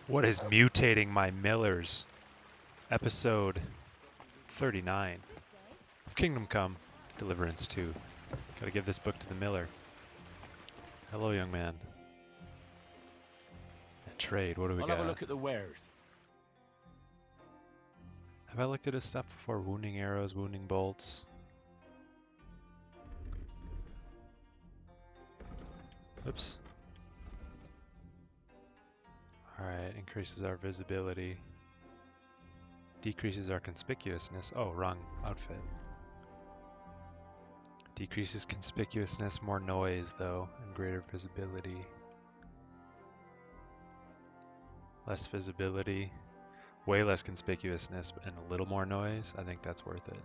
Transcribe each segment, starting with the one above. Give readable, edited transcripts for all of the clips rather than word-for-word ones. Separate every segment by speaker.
Speaker 1: What is mutating my millers? Episode 39 of Kingdom Come, Deliverance 2. Gotta give this book to the miller. Hello, young man. Trade, what do we got?
Speaker 2: I'll have a look at the wares.
Speaker 1: Have I looked at his stuff before? Wounding arrows, wounding bolts. Oops. Alright, increases our visibility. Decreases our conspicuousness. Oh, wrong outfit. Decreases conspicuousness, more noise though, and greater visibility. Less visibility, way less conspicuousness, and a little more noise. I think that's worth it.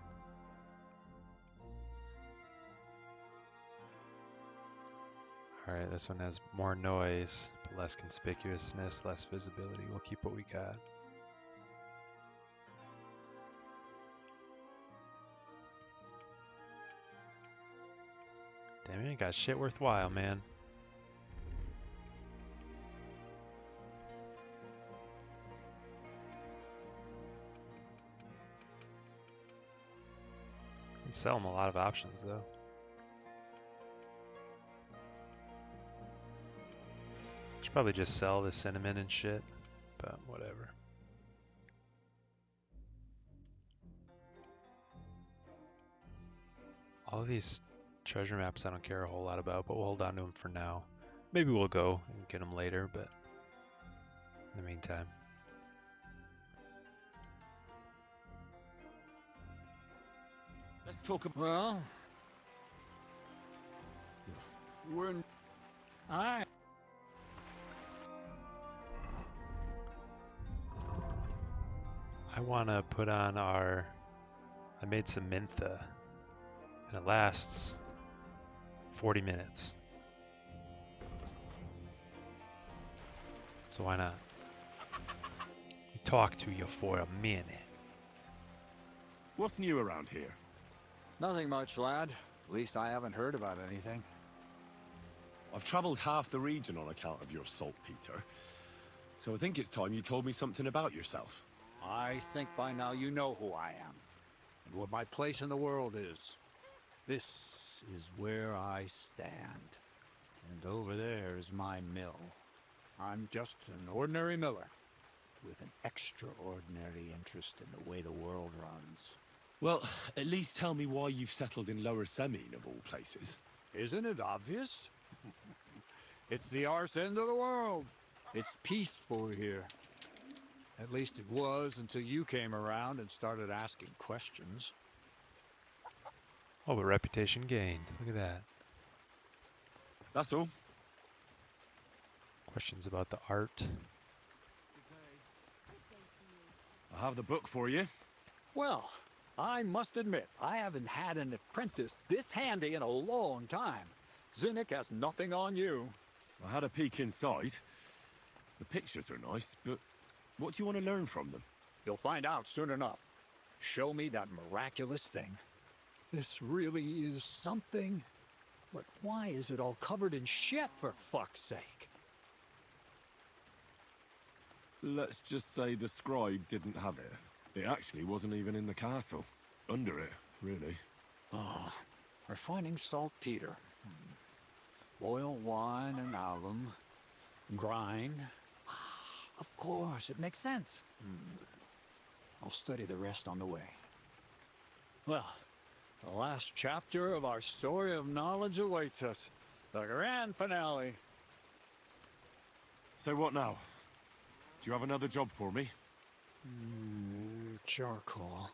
Speaker 1: Alright, this one has more noise, but less conspicuousness, less visibility. We'll keep what we got. Damn, you ain't got shit worthwhile, man. Can sell them a lot of options, though. Should probably just sell the cinnamon and shit, but whatever. All of these treasure maps I don't care a whole lot about, but we'll hold on to them for now. Maybe we'll go and get them later, but in the meantime.
Speaker 2: Let's talk about...
Speaker 3: Well... We're... I
Speaker 1: want to put on our... I made some Mintha, and it lasts 40 minutes. So why not? Talk to you for a minute.
Speaker 2: What's new around here?
Speaker 3: Nothing much, lad. At least I haven't heard about anything.
Speaker 2: I've traveled half the region on account of your saltpeter. So I think it's time you told me something about yourself.
Speaker 3: I think by now you know who I am, and what my place in the world is. This is where I stand. And over there is my mill. I'm just an ordinary miller, with an extraordinary interest in the way the world runs.
Speaker 2: Well, at least tell me why you've settled in Lower Semine, of all places.
Speaker 3: Isn't it obvious? It's the arse end of the world. It's peaceful here. At least it was until you came around and started asking questions.
Speaker 1: Oh, but reputation gained. Look at that.
Speaker 2: That's all.
Speaker 1: Questions about the art.
Speaker 2: I have the book for you.
Speaker 3: Well, I must admit, I haven't had an apprentice this handy in a long time. Zinnik has nothing on you.
Speaker 2: I had a peek inside. The pictures are nice, but what do you want to learn from them?
Speaker 3: You'll find out soon enough. Show me that miraculous thing. This really is something. But why is it all covered in shit, for fuck's sake?
Speaker 2: Let's just say the scribe didn't have it. It actually wasn't even in the castle. Under it, really.
Speaker 3: Ah, refining saltpeter. Boil wine and alum. Grind. Of course, it makes sense. I'll study the rest on the way. Well, the last chapter of our story of knowledge awaits us. The grand finale.
Speaker 2: So what now? Do you have another job for me?
Speaker 3: Charcoal.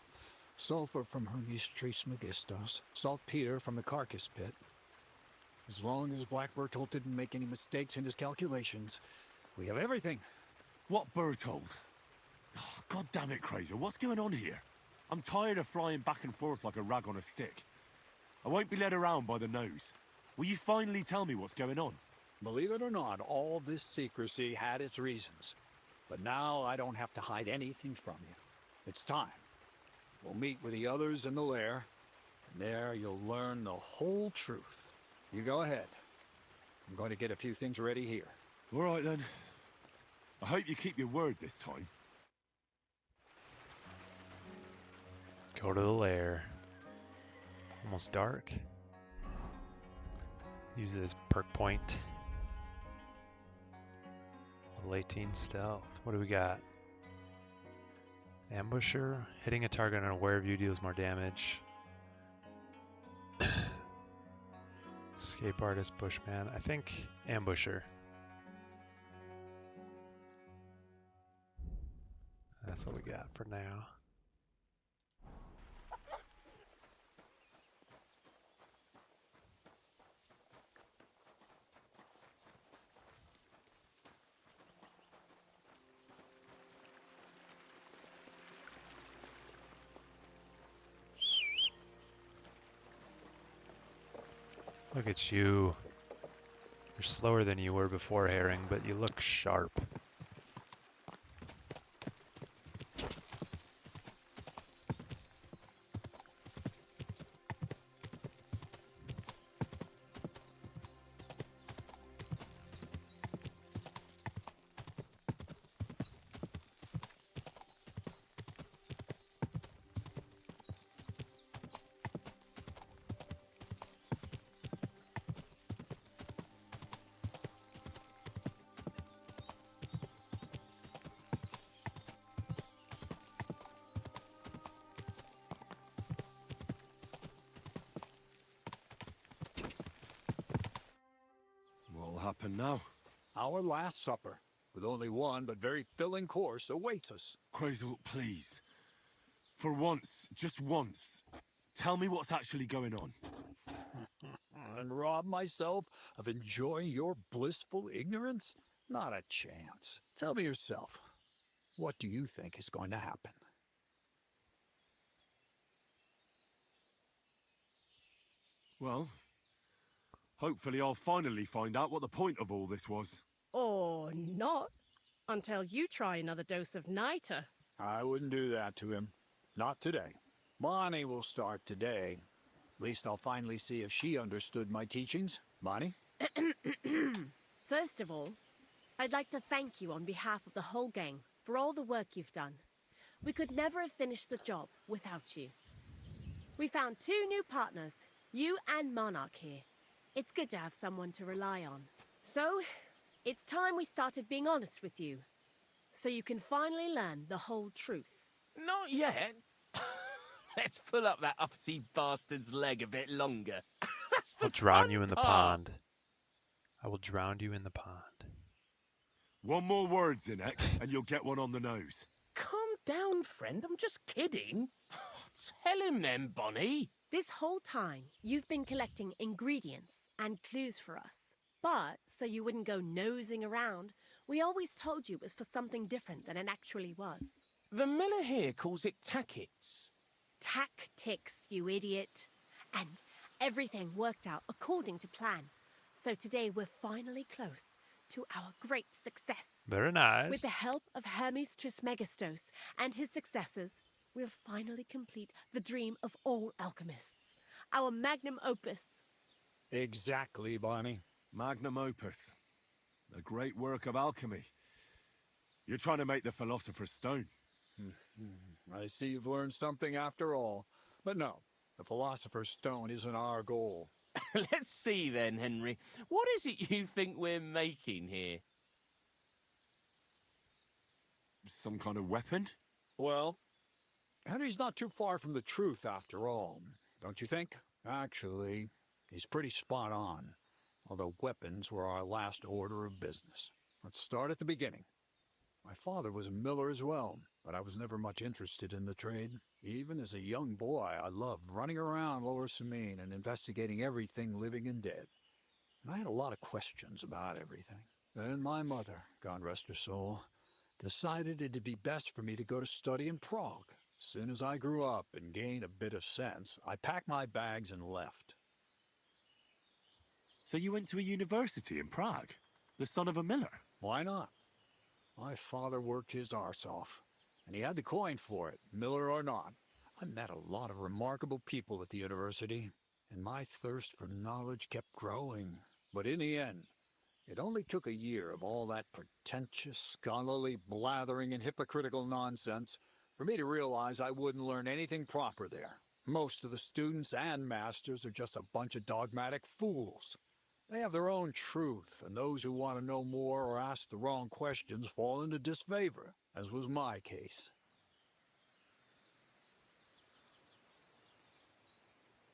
Speaker 3: Sulfur from Hermes Trismegistos. Saltpeter from the carcass pit. As long as Black Bertolt didn't make any mistakes in his calculations, we have everything.
Speaker 2: What Bertold? Oh, God damn it, Kraser, what's going on here? I'm tired of flying back and forth like a rag on a stick. I won't be led around by the nose. Will you finally tell me what's going on?
Speaker 3: Believe it or not, all this secrecy had its reasons. But now I don't have to hide anything from you. It's time. We'll meet with the others in the lair, and there you'll learn the whole truth. You go ahead. I'm going to get a few things ready here.
Speaker 2: All right, then. I hope you keep your word this time.
Speaker 1: Go to the lair. Almost dark. Use it as perk point. Level 18 stealth. What do we got? Ambusher. Hitting a target unaware of you deals more damage. Escape artist, bushman. I think ambusher. That's what we got for now. Look at you. You're slower than you were before, Herring, but you look sharp.
Speaker 2: What'll happen now?
Speaker 3: Our last supper, with only one but very filling course, awaits us.
Speaker 2: Crazel, please. For once, just once, tell me what's actually going on.
Speaker 3: And rob myself of enjoying your blissful ignorance? Not a chance. Tell me yourself, what do you think is going to happen?
Speaker 2: Well, hopefully I'll finally find out what the point of all this was.
Speaker 4: Or not, until you try another dose of niter.
Speaker 3: I wouldn't do that to him. Not today. Bonnie will start today. At least I'll finally see if she understood my teachings. Bonnie?
Speaker 4: First of all, I'd like to thank you on behalf of the whole gang for all the work you've done. We could never have finished the job without you. We found 2 new partners, you and Monarch here. It's good to have someone to rely on. So, it's time we started being honest with you, so you can finally learn the whole truth.
Speaker 5: Not yet. Let's pull up that uppity bastard's leg a bit longer. That's the
Speaker 1: I'll drown
Speaker 5: fun
Speaker 1: you in the
Speaker 5: part.
Speaker 1: pond. I will drown you in the pond.
Speaker 2: One more word, Zinek, and you'll get one on the nose.
Speaker 5: Calm down, friend. I'm just kidding. Tell him then, Bonnie.
Speaker 4: This whole time, you've been collecting ingredients and clues for us. But, so you wouldn't go nosing around, we always told you it was for something different than it actually was.
Speaker 5: The miller here calls it tackets.
Speaker 4: Tactics, you idiot. And everything worked out according to plan. So today we're finally close to our great success.
Speaker 1: Very nice.
Speaker 4: With the help of Hermes Trismegistos and his successors, we'll finally complete the dream of all alchemists. Our magnum opus.
Speaker 3: Exactly, Bonnie.
Speaker 2: Magnum opus. A great work of alchemy. You're trying to make the Philosopher's Stone.
Speaker 3: I see you've learned something after all. But no, the Philosopher's Stone isn't our goal.
Speaker 5: Let's see then, Henry. What is it you think we're making here?
Speaker 2: Some kind of weapon?
Speaker 3: Well, Henry's not too far from the truth after all, don't you think? Actually, he's pretty spot on. Although weapons were our last order of business. Let's start at the beginning. My father was a miller as well, but I was never much interested in the trade. Even as a young boy, I loved running around Lower Samine and investigating everything living and dead. And I had a lot of questions about everything. Then my mother, God rest her soul, decided it'd be best for me to go to study in Prague. As soon as I grew up and gained a bit of sense, I packed my bags and left.
Speaker 2: So you went to a university in Prague? The son of a miller?
Speaker 3: Why not? My father worked his arse off, and he had the coin for it, miller or not. I met a lot of remarkable people at the university, and my thirst for knowledge kept growing. But in the end, It only took a year of all that pretentious, scholarly blathering and hypocritical nonsense for me to realize I wouldn't learn anything proper there. Most of the students and masters are just a bunch of dogmatic fools. They have their own truth, and those who want to know more or ask the wrong questions fall into disfavor, as was my case.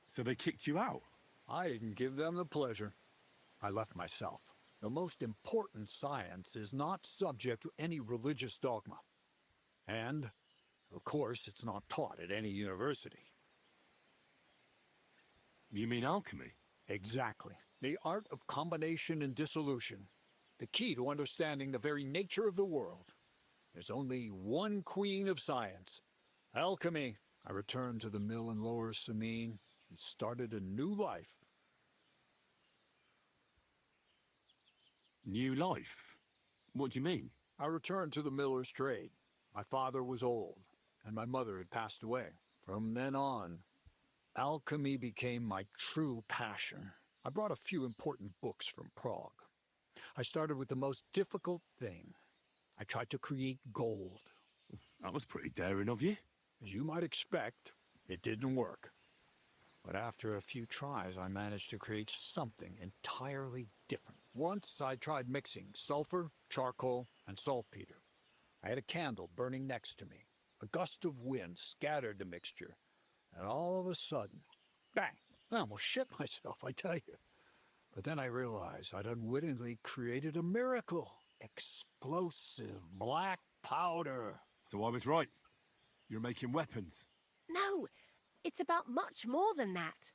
Speaker 2: So they kicked you out?
Speaker 3: I didn't give them the pleasure. I left myself. The most important science is not subject to any religious dogma. And, of course, it's not taught at any university.
Speaker 2: You mean alchemy?
Speaker 3: Exactly. The art of combination and dissolution. The key to understanding the very nature of the world. There's only one queen of science. Alchemy. I returned to the mill in Lower Samine and started a new life.
Speaker 2: New life? What do you mean?
Speaker 3: I returned to the miller's trade. My father was old, and my mother had passed away. From then on, alchemy became my true passion. I brought a few important books from Prague. I started with the most difficult thing. I tried to create gold.
Speaker 2: That was pretty daring of you.
Speaker 3: As you might expect, it didn't work. But after a few tries, I managed to create something entirely different. Once I tried mixing sulfur, charcoal, and saltpeter. I had a candle burning next to me. A gust of wind scattered the mixture, and all of a sudden, bang! I almost shit myself, I tell you. But then I realized I'd unwittingly created a miracle. Explosive black powder.
Speaker 2: So I was right. You're making weapons.
Speaker 4: No, it's about much more than that.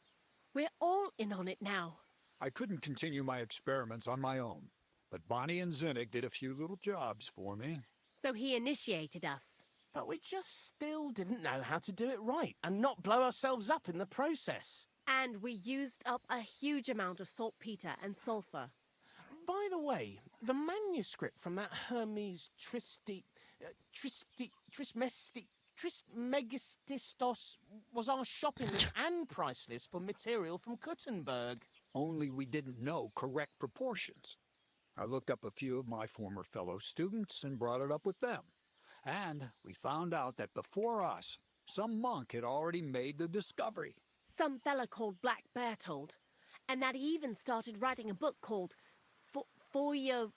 Speaker 4: We're all in on it now.
Speaker 3: I couldn't continue my experiments on my own, but Bonnie and Zinnig did a few little jobs for me.
Speaker 4: So he initiated us.
Speaker 5: But we just still didn't know how to do it right and not blow ourselves up in the process.
Speaker 4: And we used up a huge amount of saltpeter and sulfur.
Speaker 5: By the way, the manuscript from that Hermes Trismegistos was our shopping list and price list for material from Kuttenberg.
Speaker 3: Only we didn't know correct proportions. I looked up a few of my former fellow students and brought it up with them. And we found out that before us, some monk had already made the discovery.
Speaker 4: Some fella called Black Bertold. And that he even started writing a book called Feuerwehr.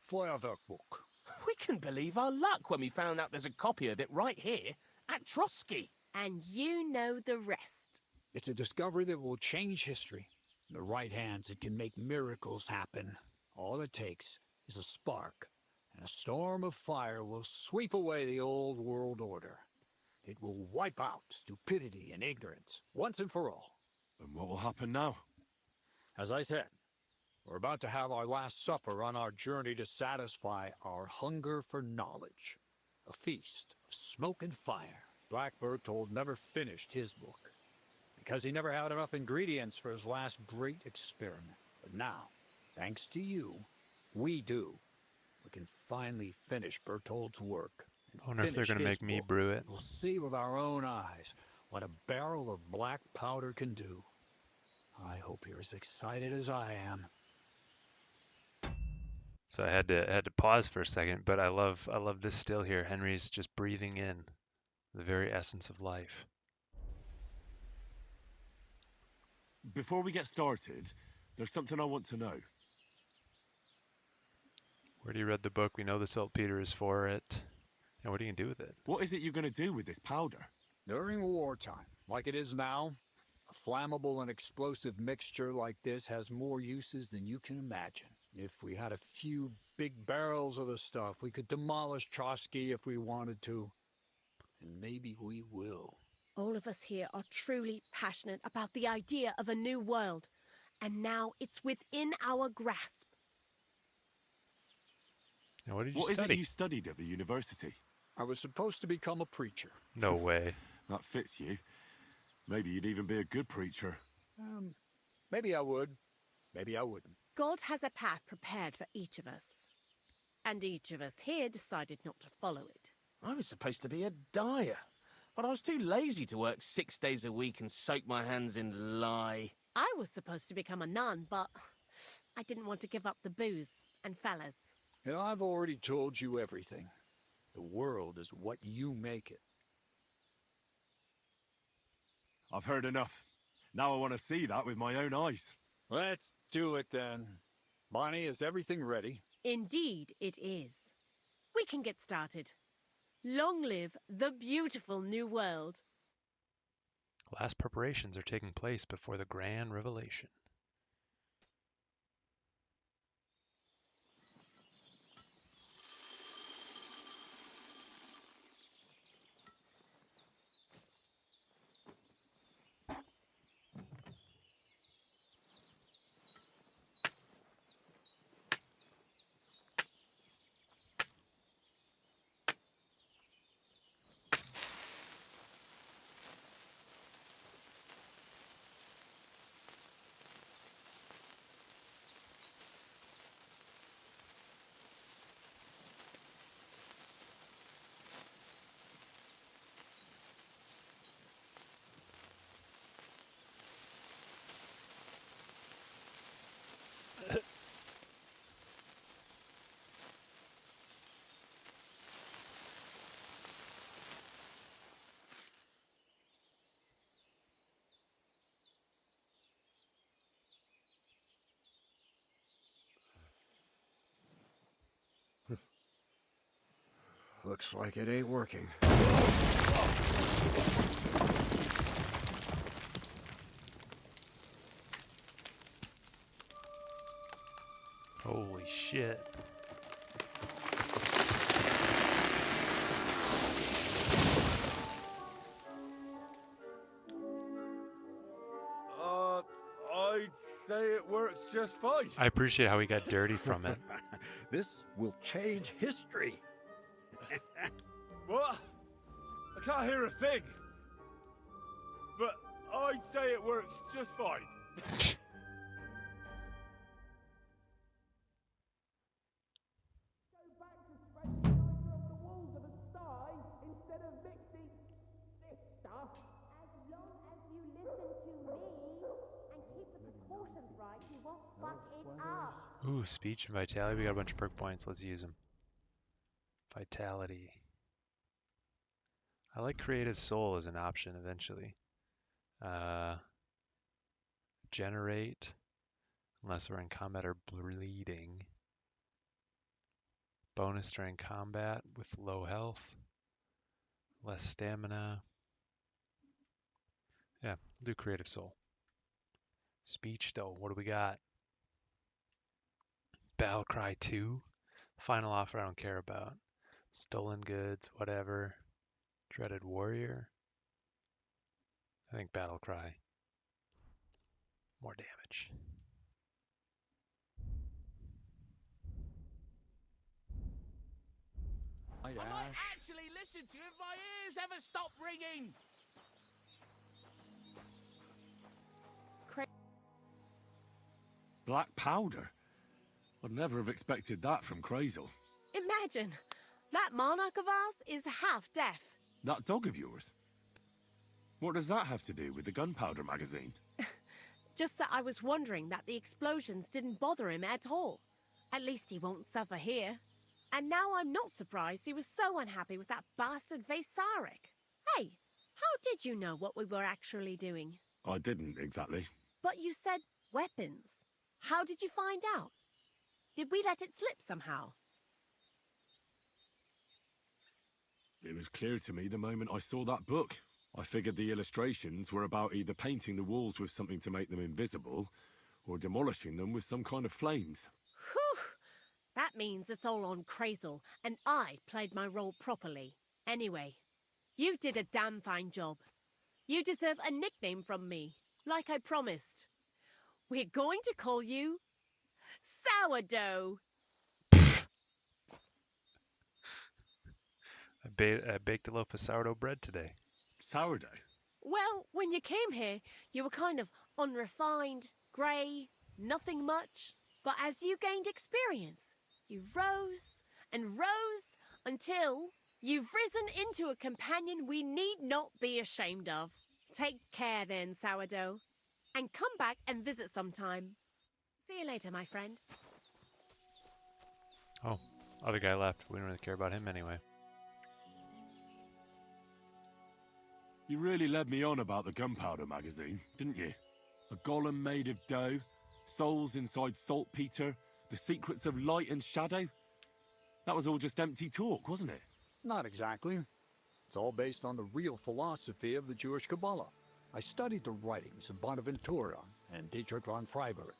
Speaker 3: Feuerwerkbuch.
Speaker 5: We couldn't believe our luck when we found out there's a copy of it right here at Trotsky.
Speaker 4: And you know the rest.
Speaker 3: It's a discovery that will change history. In the right hands, it can make miracles happen. All it takes is a spark, and a storm of fire will sweep away the old world order. It will wipe out stupidity and ignorance, once and for all.
Speaker 2: And what will happen now?
Speaker 3: As I said, we're about to have our last supper on our journey to satisfy our hunger for knowledge. A feast of smoke and fire. Black Bertold never finished his book, because he never had enough ingredients for his last great experiment. But now, thanks to you, we do. We can finally finish Bertold's work.
Speaker 1: I wonder if they're going to make me brew it.
Speaker 3: We'll see with our own eyes what a barrel of black powder can do. I hope you're as excited as I am.
Speaker 1: So I had to pause for a second, but I love this still here. Henry's just breathing in the very essence of life.
Speaker 2: Before we get started, there's something I want to know.
Speaker 1: Where do you read the book? We know the saltpeter is for it. And what are you going to do with it?
Speaker 2: What is it you're going to do with this powder?
Speaker 3: During wartime, like it is now, a flammable and explosive mixture like this has more uses than you can imagine. If we had a few big barrels of the stuff, we could demolish Trotsky if we wanted to. And maybe we will.
Speaker 4: All of us here are truly passionate about the idea of a new world. And now it's within our grasp.
Speaker 1: Now, what did you
Speaker 2: What is
Speaker 1: study?
Speaker 2: it you studied at the university?
Speaker 3: I was supposed to become a preacher.
Speaker 1: No way.
Speaker 2: That fits you. Maybe you'd even be a good preacher.
Speaker 3: Maybe I would. Maybe I wouldn't.
Speaker 4: God has a path prepared for each of us. And each of us here decided not to follow it.
Speaker 5: I was supposed to be a dyer, but I was too lazy to work 6 days a week and soak my hands in lye.
Speaker 4: I was supposed to become a nun, but I didn't want to give up the booze and fellas.
Speaker 3: And I've already told you everything. The world is what you make it.
Speaker 2: I've heard enough. Now I want to see that with my own eyes.
Speaker 3: Let's do it then. Bonnie, is everything ready?
Speaker 4: Indeed it is. We can get started. Long live the beautiful new world.
Speaker 1: Last preparations are taking place before the grand revelation.
Speaker 6: Looks like it ain't working.
Speaker 1: Holy shit.
Speaker 2: I'd say it works just fine.
Speaker 1: I appreciate how he got dirty from it.
Speaker 3: This will change history.
Speaker 2: What? I can't hear a thing. But I'd say it works just fine.
Speaker 4: As long as you listen to me and keep the proportions right, you won't fuck it up.
Speaker 1: Ooh, speech and vitality. We got a bunch of perk points. Let's use them. Vitality. I like creative soul as an option eventually. Generate, unless we're in combat or bleeding. Bonus during combat with low health. Less stamina. Yeah, do creative soul. Speech though, what do we got? Battle Cry 2. Final offer I don't care about. Stolen goods, whatever. Dreaded warrior. I think Battle Cry. More damage.
Speaker 5: I might actually listen to you if my ears ever stop ringing.
Speaker 2: Black powder? I'd never have expected that from Crazel.
Speaker 4: Imagine, that monarch of ours is half deaf.
Speaker 2: That dog of yours? What does that have to do with the gunpowder magazine?
Speaker 4: Just that I was wondering that the explosions didn't bother him at all. At least he won't suffer here. And now I'm not surprised he was so unhappy with that bastard Vasaric. Hey, how did you know what we were actually doing?
Speaker 2: I didn't exactly.
Speaker 4: But you said weapons. How did you find out? Did we let it slip somehow?
Speaker 2: It was clear to me the moment I saw that book. I figured the illustrations were about either painting the walls with something to make them invisible, or demolishing them with some kind of flames.
Speaker 4: Whew! That means it's all on Crazel, and I played my role properly. Anyway, you did a damn fine job. You deserve a nickname from me, like I promised. We're going to call you Sourdough.
Speaker 1: I baked a loaf of sourdough bread today.
Speaker 2: Sourdough?
Speaker 4: Well, when you came here, you were kind of unrefined, grey, nothing much. But as you gained experience, you rose and rose until you've risen into a companion we need not be ashamed of. Take care then, Sourdough, and come back and visit sometime. See you later, my friend.
Speaker 1: Oh, other guy left. We don't really care about him anyway.
Speaker 2: You really led me on about the gunpowder magazine, didn't you? A golem made of dough, souls inside saltpeter, the secrets of light and shadow. That was all just empty talk, wasn't it?
Speaker 3: Not exactly. It's all based on the real philosophy of the Jewish Kabbalah. I studied the writings of Bonaventura and Dietrich von Freiberg,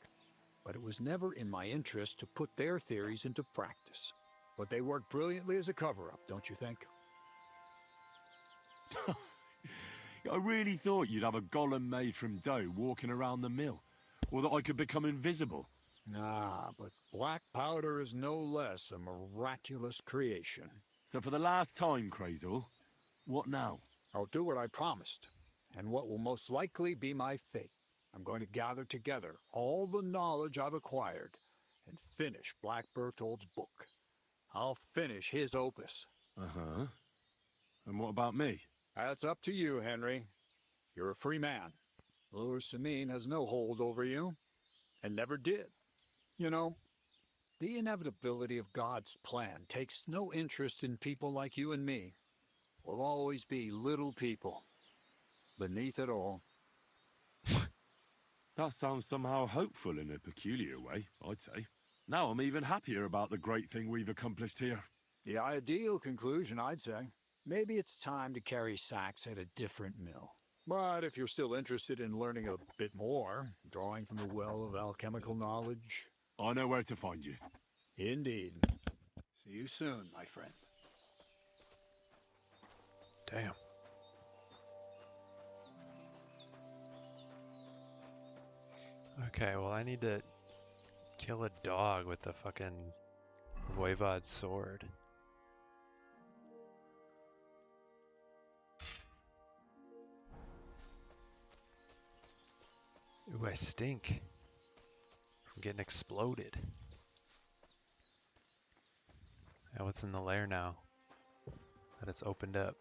Speaker 3: but it was never in my interest to put their theories into practice. But they work brilliantly as a cover-up, don't you think?
Speaker 2: I really thought you'd have a golem made from dough walking around the mill, or that I could become invisible.
Speaker 3: Nah, but black powder is no less a miraculous creation.
Speaker 2: So for the last time, Crazel, what now?
Speaker 3: I'll do what I promised, and what will most likely be my fate. I'm going to gather together all the knowledge I've acquired and finish Black Bertold's book. I'll finish his opus.
Speaker 2: Uh-huh. And what about me?
Speaker 3: That's up to you, Henry. You're a free man. Lure Samine has no hold over you, and never did. You know, the inevitability of God's plan takes no interest in people like you and me. We'll always be little people, beneath it all.
Speaker 2: That sounds somehow hopeful in a peculiar way, I'd say. Now I'm even happier about the great thing we've accomplished here.
Speaker 3: The ideal conclusion, I'd say. Maybe it's time to carry sacks at a different mill. But if you're still interested in learning a bit more, drawing from the well of alchemical knowledge...
Speaker 2: I know where to find you.
Speaker 3: Indeed. See you soon, my friend.
Speaker 1: Damn. Okay, well I need to kill a dog with the fucking Voivod's sword. Ooh, I stink from getting exploded. Now what's in the lair now that it's opened up?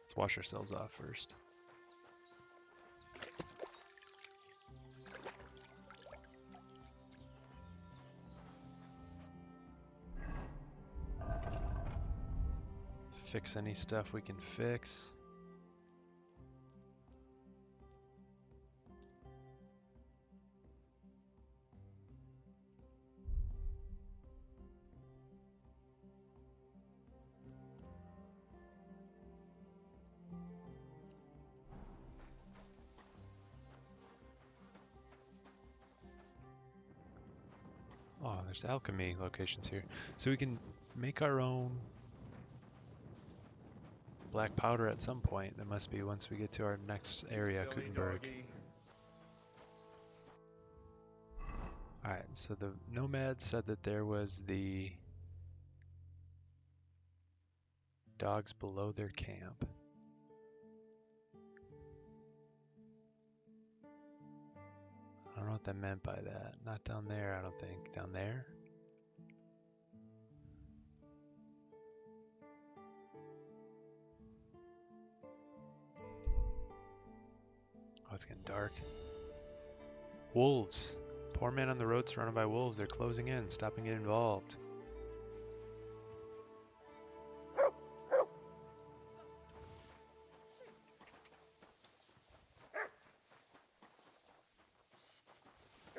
Speaker 1: Let's wash ourselves off first. Fix any stuff we can fix. Oh, there's alchemy locations here. So we can make our own black powder at some point. That must be once we get to our next area, Kuttenberg. Alright, so the nomad said that there was the dogs below their camp. I don't know what that meant by that. Not down there, I don't think. Down there? Oh, it's getting dark. Wolves. Poor man on the road surrounded by wolves. They're closing in, stopping get involved.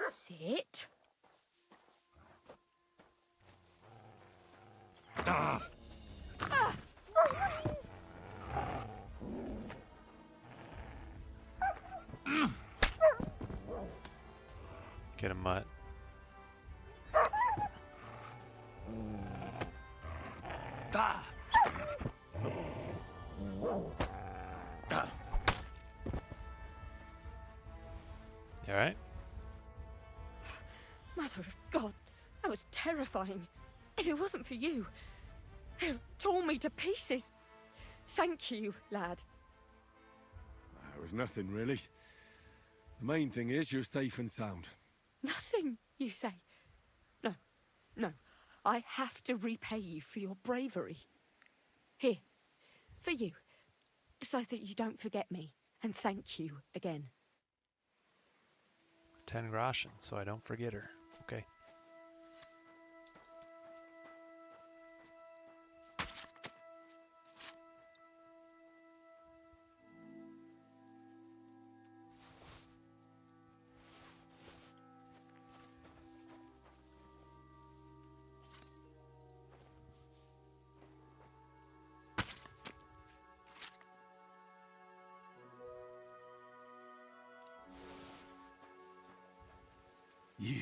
Speaker 4: Sit.
Speaker 1: Get a mutt. You alright?
Speaker 7: Mother of God, that was terrifying. If it wasn't for you, they'd have torn me to pieces. Thank you, lad.
Speaker 2: It was nothing, really. The main thing is you're safe and sound.
Speaker 7: Nothing, you say? No, no. I have to repay you for your bravery. Here, for you, so that you don't forget me, and thank you again.
Speaker 1: 10 Groschen, so I don't forget her. Okay.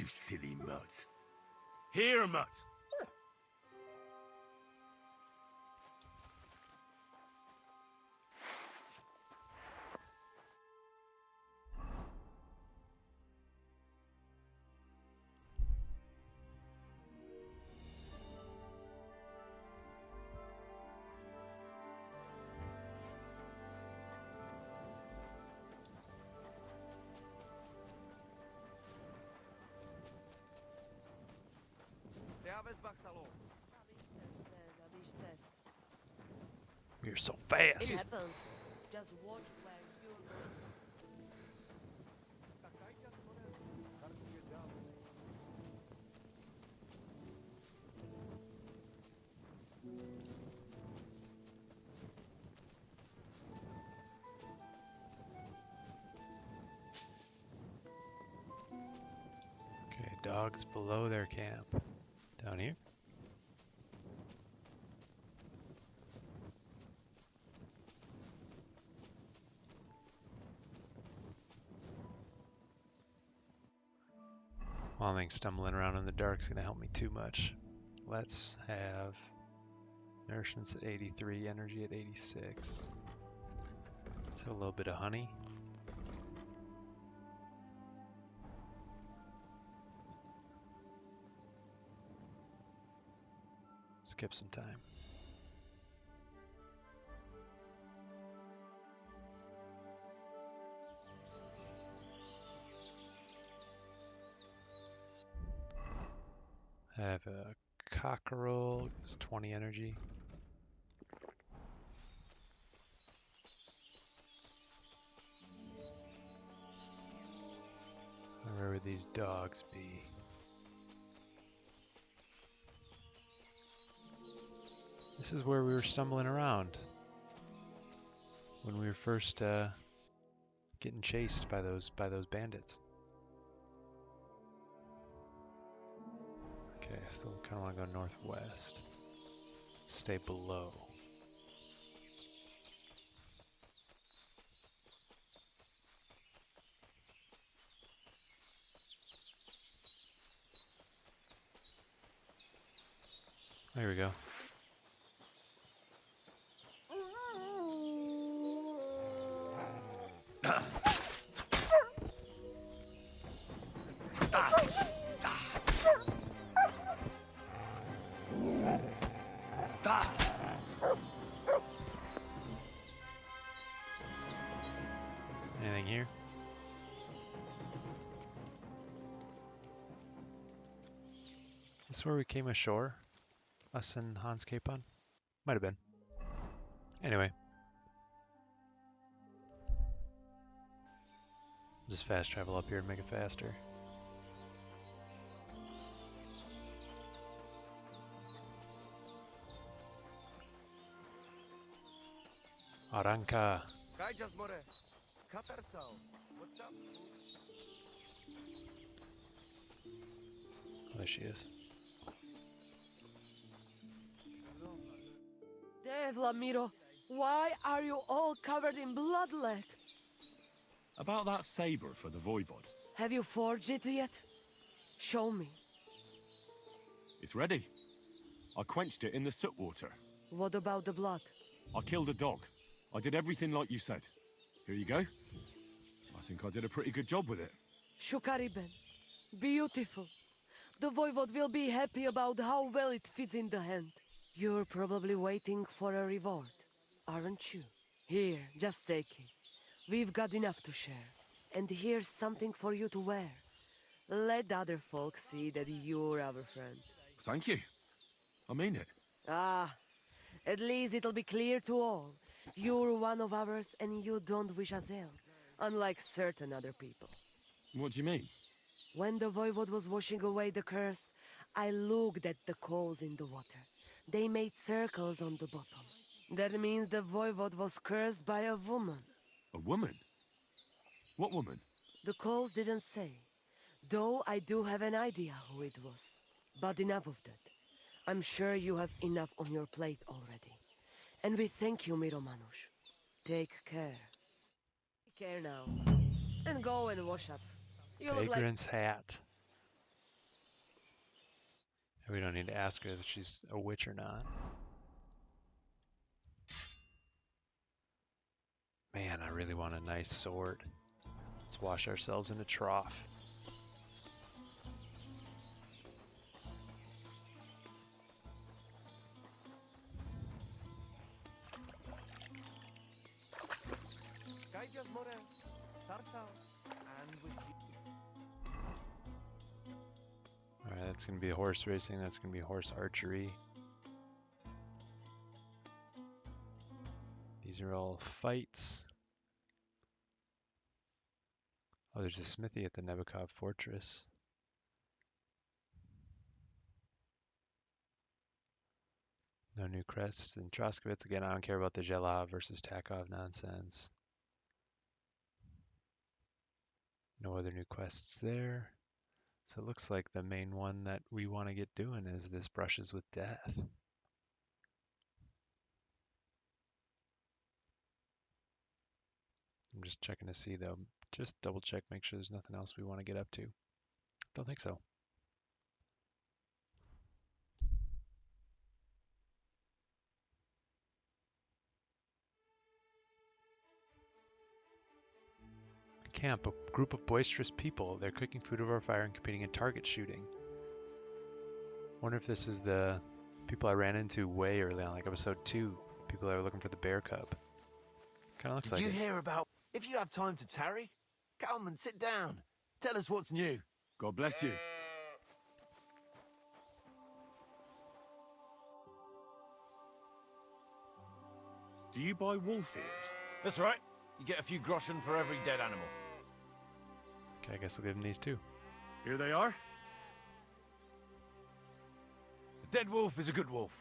Speaker 2: You silly mutt. Here, mutt.
Speaker 1: You're so
Speaker 4: It
Speaker 1: fast.
Speaker 4: happens. Just watch where you're going.
Speaker 1: Okay, dogs below their camp. Down here. I don't think stumbling around in the dark is going to help me too much. Let's have nourishment's at 83, energy at 86. So a little bit of honey. Skip some time. I have a cockerel, gives 20 energy. Where would these dogs be? This is where we were stumbling around when we were first getting chased by those bandits. Okay, still kind of want to go northwest. Stay below. There we go. Anything here? This is where we came ashore? Us and Hans Capon? Might have been. Anyway. Just fast travel up here and make it faster. Aranka. Oh, there she is.
Speaker 8: Devlamiro, why are you all covered in bloodlet?
Speaker 2: About that saber for the Voivod.
Speaker 8: Have you forged it yet? Show me.
Speaker 2: It's ready. I quenched it in the soot water.
Speaker 8: What about the blood?
Speaker 2: I killed a dog. I did everything like you said. Here you go. I think I did a pretty good job with it.
Speaker 8: Shukariben. Beautiful. The Voivod will be happy about how well it fits in the hand. You're probably waiting for a reward, aren't you? Here, just take it. We've got enough to share. And here's something for you to wear. Let other folk see that you're our friend.
Speaker 2: Thank you. I mean it.
Speaker 8: Ah, at least it'll be clear to all. You're one of ours and you don't wish us ill, unlike certain other people.
Speaker 2: What do you mean?
Speaker 8: When the Voivod was washing away the curse, I looked at the coals in the water. They made circles on the bottom. That means the Voivod was cursed by a woman.
Speaker 2: A woman? What woman?
Speaker 8: The coals didn't say, though I do have an idea who it was. But enough of that. I'm sure you have enough on your plate already. And we thank you, Miromanush. Take care. Take care now. And go and wash up. You look like...
Speaker 1: Vagrant's hat. We don't need to ask her if she's a witch or not. Man, I really want a nice sword. Let's wash ourselves in a trough. Alright, that's going to be horse racing. That's going to be horse archery. These are all fights. Oh, there's a smithy at the Nebukov fortress. No new crests in Troskovitz. Again, I don't care about the Zhelov versus Takov nonsense. No other new quests there. So it looks like the main one that we want to get doing is this Brushes with Death. I'm just checking to see though. Just double check, make sure there's nothing else we want to get up to. Don't think so. Camp, a group of boisterous people. They're cooking food over a fire and competing in target shooting. Wonder if this is the people I ran into way early on, like episode 2. People that were looking for the bear cub. Kind of looks like it.
Speaker 5: Did you hear about... If you have time to tarry, come and sit down. Tell us what's new.
Speaker 2: God bless you. Do you buy wolf ears?
Speaker 5: That's right. You get a few groschen for every dead animal.
Speaker 1: Okay, I guess we'll give them these too.
Speaker 2: Here they are.
Speaker 5: A dead wolf is a good wolf.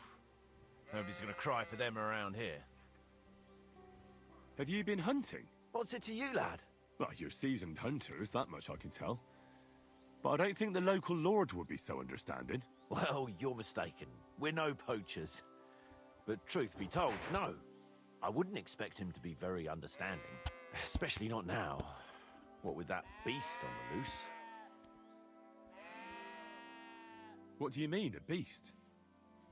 Speaker 5: Nobody's gonna cry for them around here.
Speaker 2: Have you been hunting?
Speaker 5: What's it to you, lad?
Speaker 2: Well, you're seasoned hunters, that much I can tell. But I don't think the local lord would be so understanding.
Speaker 5: Well, you're mistaken. We're no poachers. But truth be told, no. I wouldn't expect him to be very understanding. Especially not now. What with that beast on the loose.
Speaker 2: What do you mean, a beast?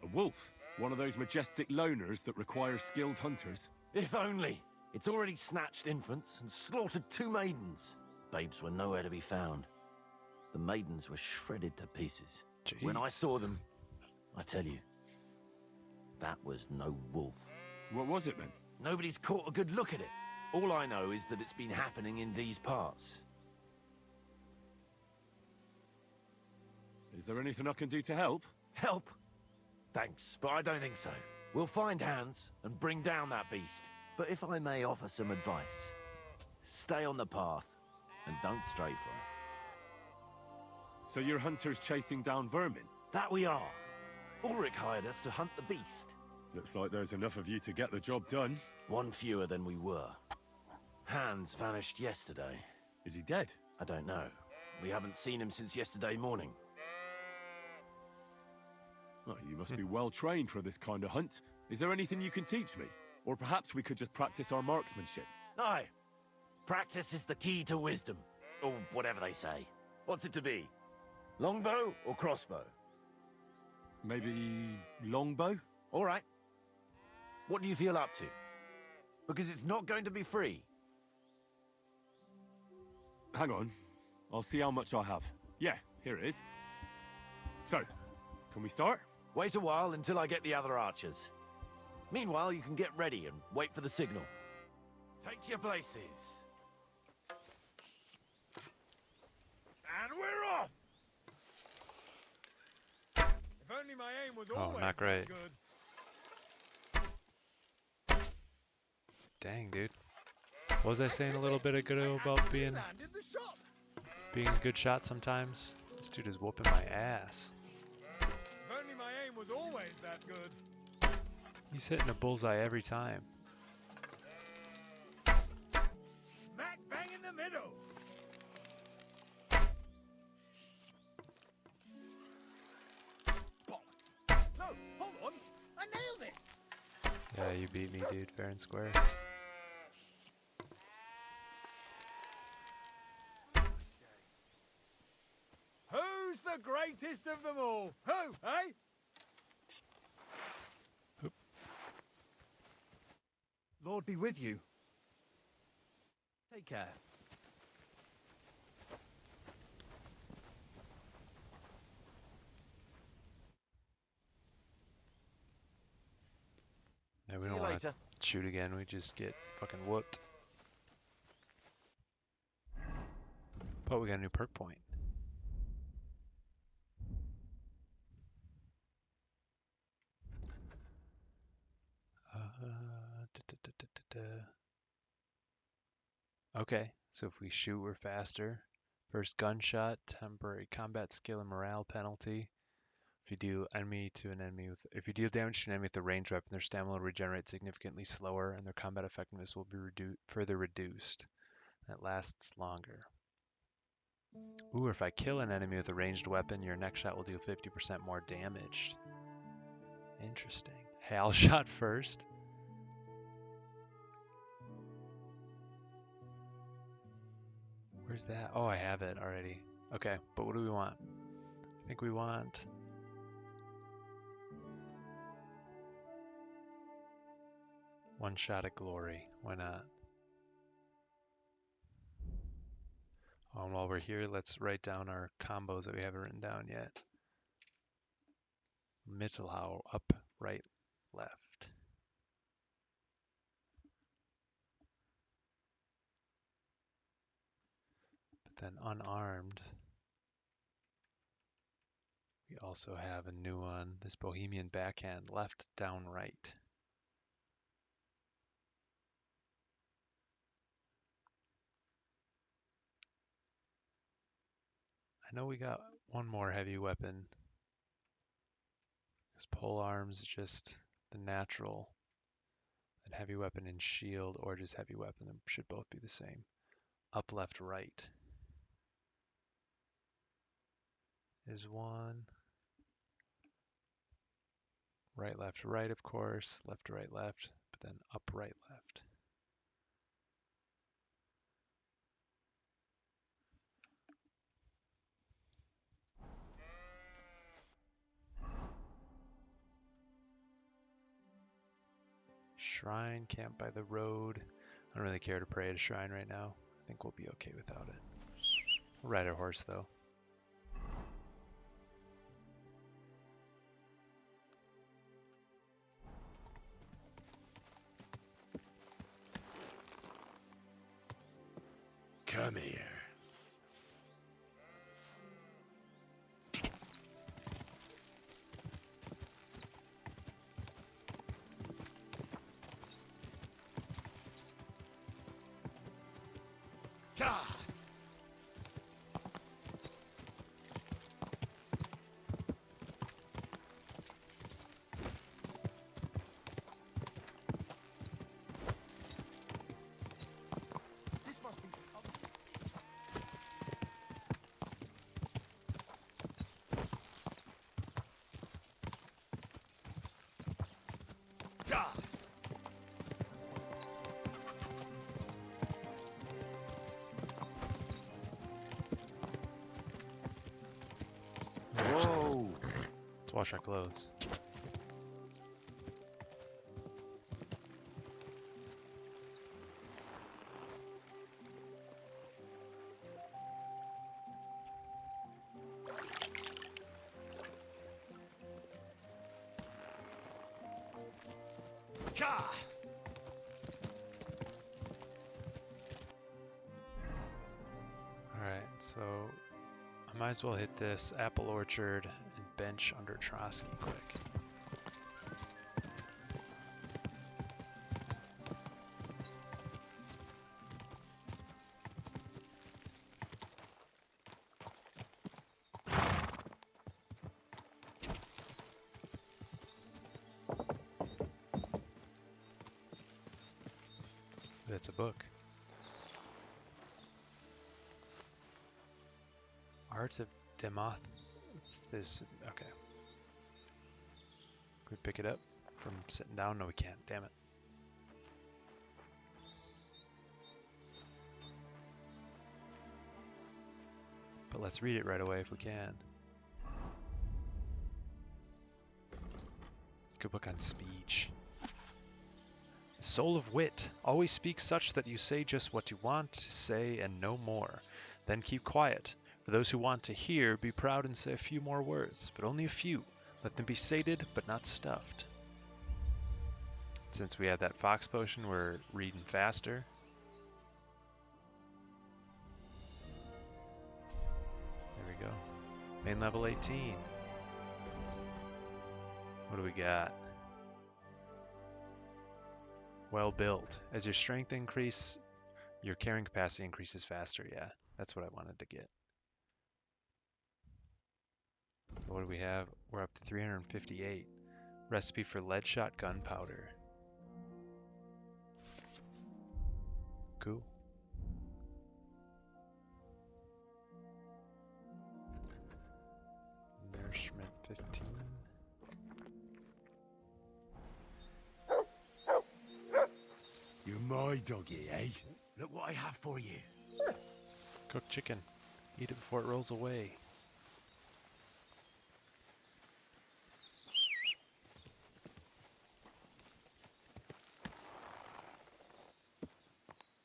Speaker 2: A wolf? One of those majestic loners that require skilled hunters?
Speaker 5: If only. It's already snatched infants and slaughtered 2 maidens. Babes were nowhere to be found. The maidens were shredded to pieces.
Speaker 1: Jeez.
Speaker 5: When I saw them, I tell you, that was no wolf.
Speaker 2: What was it then?
Speaker 5: Nobody's caught a good look at it. All I know is that it's been happening in these parts.
Speaker 2: Is there anything I can do to help?
Speaker 5: Help? Thanks, but I don't think so. We'll find Hans and bring down that beast. But if I may offer some advice, stay on the path and don't stray from it.
Speaker 2: So you're hunters chasing down vermin?
Speaker 5: That we are. Ulrich hired us to hunt the beast.
Speaker 2: Looks like there's enough of you to get the job done.
Speaker 5: 1 fewer than we were. Hans vanished yesterday.
Speaker 2: Is he dead?
Speaker 5: I don't know. We haven't seen him since yesterday morning.
Speaker 2: Oh, you must be well trained for this kind of hunt. Is there anything you can teach me? Or perhaps we could just practice our marksmanship.
Speaker 5: Aye. Practice is the key to wisdom. Or whatever they say. What's it to be? Longbow or crossbow?
Speaker 2: Maybe longbow?
Speaker 5: All right. What do you feel up to? Because it's not going to be free.
Speaker 2: Hang on. I'll see how much I have. Yeah, here it is. So, can we start?
Speaker 5: Wait a while until I get the other archers. Meanwhile, you can get ready and wait for the signal. Take your places. And we're off! If only my aim was always
Speaker 1: not great.
Speaker 5: good.
Speaker 1: Dang, dude. What was I saying a little bit ago about being a good shot sometimes? This dude is whooping my ass.
Speaker 5: If only my aim was always that good.
Speaker 1: He's hitting a bullseye every time.
Speaker 5: Smack bang in the middle. Bollocks. No, hold on. I nailed it.
Speaker 1: Yeah, you beat me, dude, fair and square.
Speaker 5: Who's the greatest of them all? Who, eh?
Speaker 6: Lord be with you.
Speaker 5: Take care.
Speaker 1: Yeah, we
Speaker 5: See
Speaker 1: don't
Speaker 5: you
Speaker 1: want
Speaker 5: later.
Speaker 1: to shoot again. We just get fucking whooped. But we got a new perk point. Okay, so if we shoot, we're faster. First gunshot, temporary combat skill and morale penalty. If you deal if you deal damage to an enemy with a ranged weapon, their stamina will regenerate significantly slower, and their combat effectiveness will be further reduced. That lasts longer. Ooh, if I kill an enemy with a ranged weapon, your next shot will deal 50% more damage. Interesting. Hail shot first. Where's that? Oh, I have it already. Okay, but what do we want? I think we want... One shot at glory. Why not? Oh, and while we're here, let's write down our combos that we haven't written down yet. Mittelhau, up, right, left. But then unarmed, we also have a new one. This Bohemian backhand, left, down, right. I know we got one more heavy weapon. Because pole arms is just the natural. And heavy weapon and shield, or just heavy weapon, them should both be the same. Up, left, right is one. Right, left, right, of course. Left, right, left. But then up, right, left. Shrine, camp by the road. I don't really care to pray at a shrine right now. I think we'll be okay without it. We'll ride our horse, though.
Speaker 2: Come here. Whoa!
Speaker 1: Let's wash our clothes. Alright, so I might as well hit this apple orchard and bench under Trotsky quick. That's a book. Art of Demoth. This. Okay. Can we pick it up from sitting down? No, we can't. Damn it. But let's read it right away if we can. It's a good book on speech. Soul of wit, always speak such that you say just what you want to say and no more. Then keep quiet. For those who want to hear, be proud and say a few more words, but only a few. Let them be sated, but not stuffed. Since we have that fox potion, we're reading faster. There we go. Main level 18. What do we got? Well built. As your strength increases, your carrying capacity increases faster. Yeah, that's what I wanted to get. So what do we have? We're up to 358. Recipe for lead shot gunpowder. Cool. Nourishment 15.
Speaker 2: You're my doggy, eh? Look what I have for you.
Speaker 1: Cooked chicken. Eat it before it rolls away.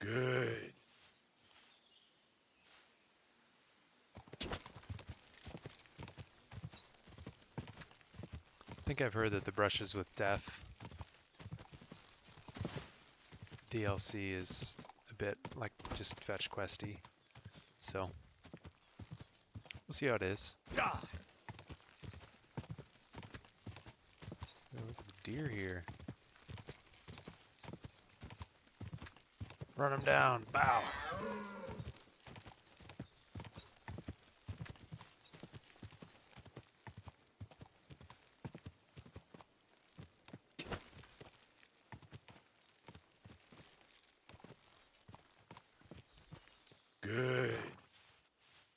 Speaker 2: Good.
Speaker 1: I think I've heard that the Brushes with Death DLC is a bit like just fetch questy. So we'll see how it is.
Speaker 2: Ah.
Speaker 1: Oh, look at the deer here. Run him down. Bow.
Speaker 2: Good.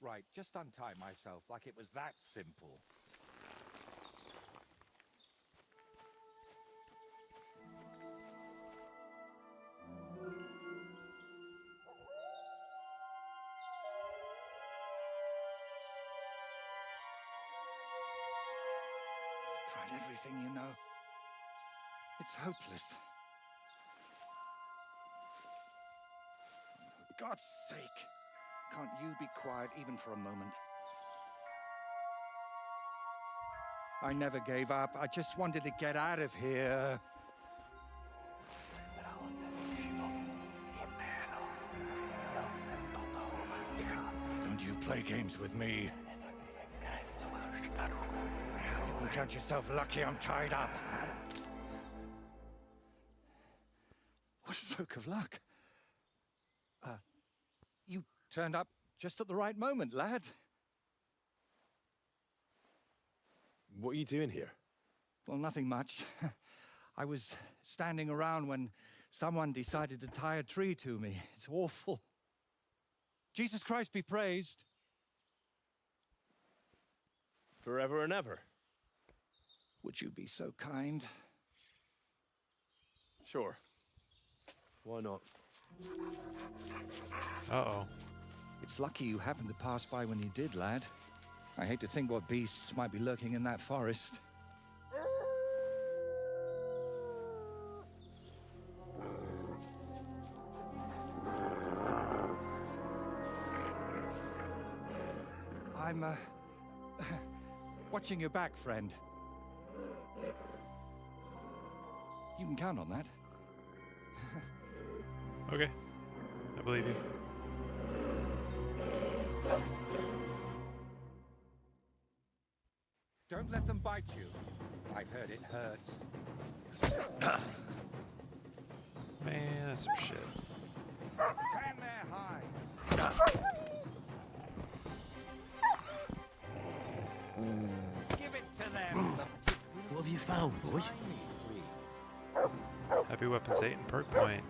Speaker 3: Right, just untie myself like it was that simple. Tried everything, you know. It's hopeless. For God's sake, can't you be quiet even for a moment? I never gave up. I just wanted to get out of here. Don't you play games with me. You can count yourself lucky I'm tied up. What a stroke of luck. You turned up just at the right moment, lad.
Speaker 2: What are you doing here?
Speaker 3: Well, nothing much. I was standing around when someone decided to tie a tree to me. It's awful. Jesus Christ be praised.
Speaker 2: Forever and ever.
Speaker 3: Would you be so kind?
Speaker 2: Sure. Why not?
Speaker 1: Uh-oh.
Speaker 3: It's lucky you happened to pass by when you did, lad. I hate to think what beasts might be lurking in that forest. I'm, watching your back, friend. You can count on that.
Speaker 1: Okay. I believe you.
Speaker 3: Don't let them bite you. I've heard it hurts.
Speaker 1: Man, that's some shit.
Speaker 3: Tan their hides. Give it to them.
Speaker 2: What have you found, boy?
Speaker 1: Happy Weapons 8 and perk point.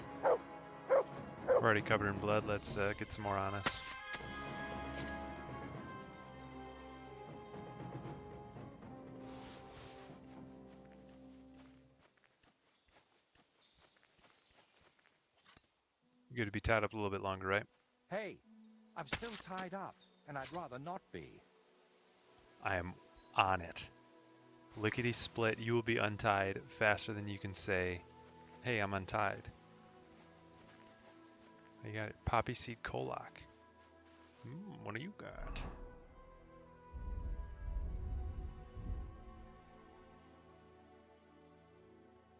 Speaker 1: We're already covered in blood. Let's get some more on us. You're going to be tied up a little bit longer, right?
Speaker 3: Hey, I'm still tied up, and I'd rather not be.
Speaker 1: I am on it. Lickety split, you will be untied faster than you can say Hey, I'm untied. You got it. Poppy seed Kolak. What do you got?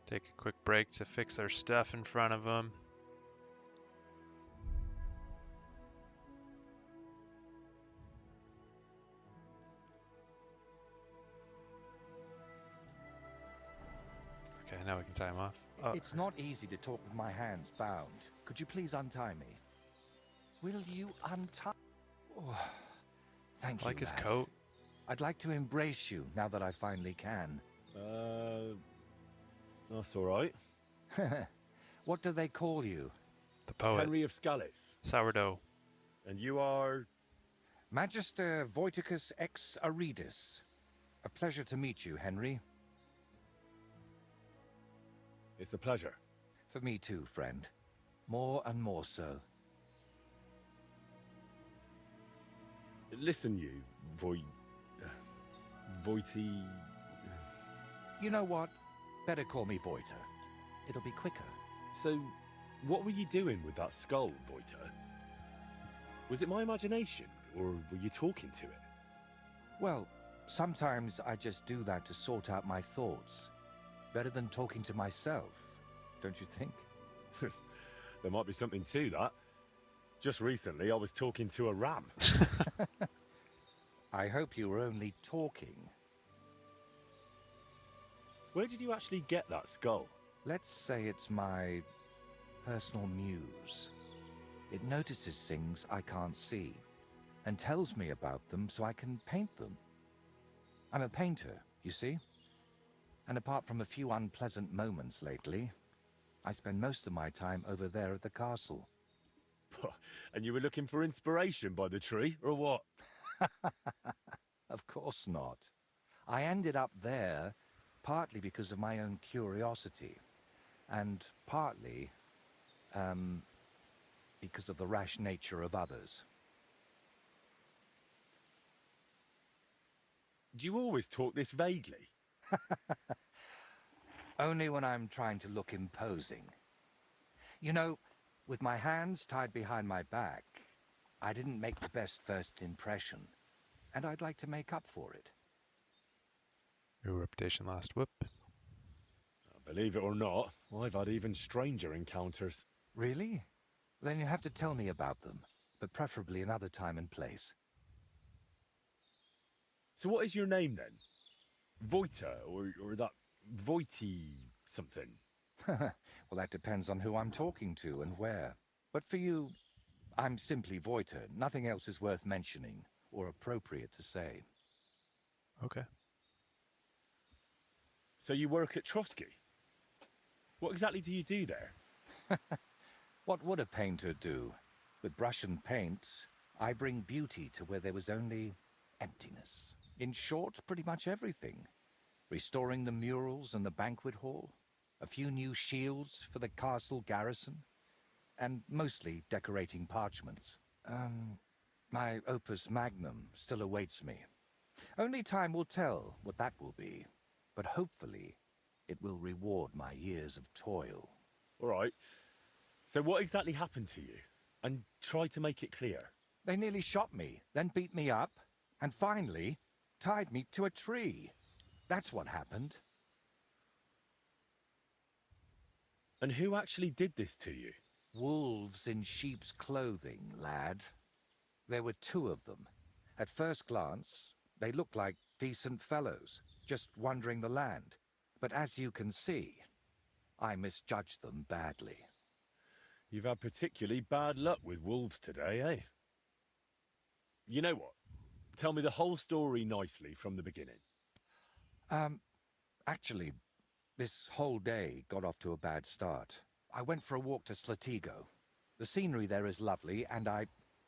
Speaker 1: Take a quick break to fix our stuff in front of them. Okay, now we can tie him off. Oh,
Speaker 9: It's not easy to talk with my hands bound. Could you please untie me? Will you untie? Oh, thank you,
Speaker 1: like his
Speaker 9: lad.
Speaker 1: coat.
Speaker 9: I'd like to embrace you now that I finally can.
Speaker 2: That's all right.
Speaker 9: What do they call you?
Speaker 1: The poet.
Speaker 2: Henry of Scallis.
Speaker 1: Sourdough.
Speaker 2: And you are...
Speaker 9: Magister Voiticus ex Aridus. A pleasure to meet you, Henry.
Speaker 2: It's a pleasure.
Speaker 9: For me too, friend. More and more so.
Speaker 2: Listen, you, Voity...
Speaker 9: You know what? Better call me Voiter. It'll be quicker.
Speaker 2: So, what were you doing with that skull, Voiter? Was it my imagination, or were you talking to it?
Speaker 9: Well, sometimes I just do that to sort out my thoughts. Better than talking to myself, don't you think?
Speaker 2: There might be something to that. Just recently, I was talking to a ram.
Speaker 9: I hope you were only talking.
Speaker 2: Where did you actually get that skull?
Speaker 9: Let's say it's my personal muse. It notices things I can't see and tells me about them so I can paint them. I'm a painter, you see? And apart from a few unpleasant moments lately, I spend most of my time over there at the castle.
Speaker 2: And you were looking for inspiration by the tree, or what?
Speaker 9: Of course not. I ended up there partly because of my own curiosity, and partly, because of the rash nature of others.
Speaker 2: Do you always talk this vaguely?
Speaker 9: Only when I'm trying to look imposing. You know, with my hands tied behind my back, I didn't make the best first impression, and I'd like to make up for it.
Speaker 1: Your reputation lost. Whoop.
Speaker 2: Believe it or not, I've had even stranger encounters.
Speaker 9: Really? Then you have to tell me about them, but preferably another time and place.
Speaker 2: So what is your name then? Voiter, or that Voity something?
Speaker 9: Well, that depends on who I'm talking to and where. But for you, I'm simply Voiter. Nothing else is worth mentioning, or appropriate to say.
Speaker 1: Okay.
Speaker 2: So you work at Trotsky? What exactly do you do there?
Speaker 9: What would a painter do? With brush and paint, I bring beauty to where there was only emptiness. In short, pretty much everything. Restoring the murals and the banquet hall, a few new shields for the castle garrison, and mostly decorating parchments. My opus magnum still awaits me. Only time will tell what that will be, but hopefully it will reward my years of toil.
Speaker 2: All right. So what exactly happened to you? And try to make it clear.
Speaker 9: They nearly shot me, then beat me up, and finally tied me to a tree. That's what happened.
Speaker 2: And who actually did this to you?
Speaker 9: Wolves in sheep's clothing, lad. There were two of them. At first glance, they looked like decent fellows, just wandering the land. But as you can see, I misjudged them badly.
Speaker 2: You've had particularly bad luck with wolves today, eh? You know what? Tell me the whole story nicely from the beginning.
Speaker 9: Actually, this whole day got off to a bad start. I went for a walk to Slatigo. The scenery there is lovely, and I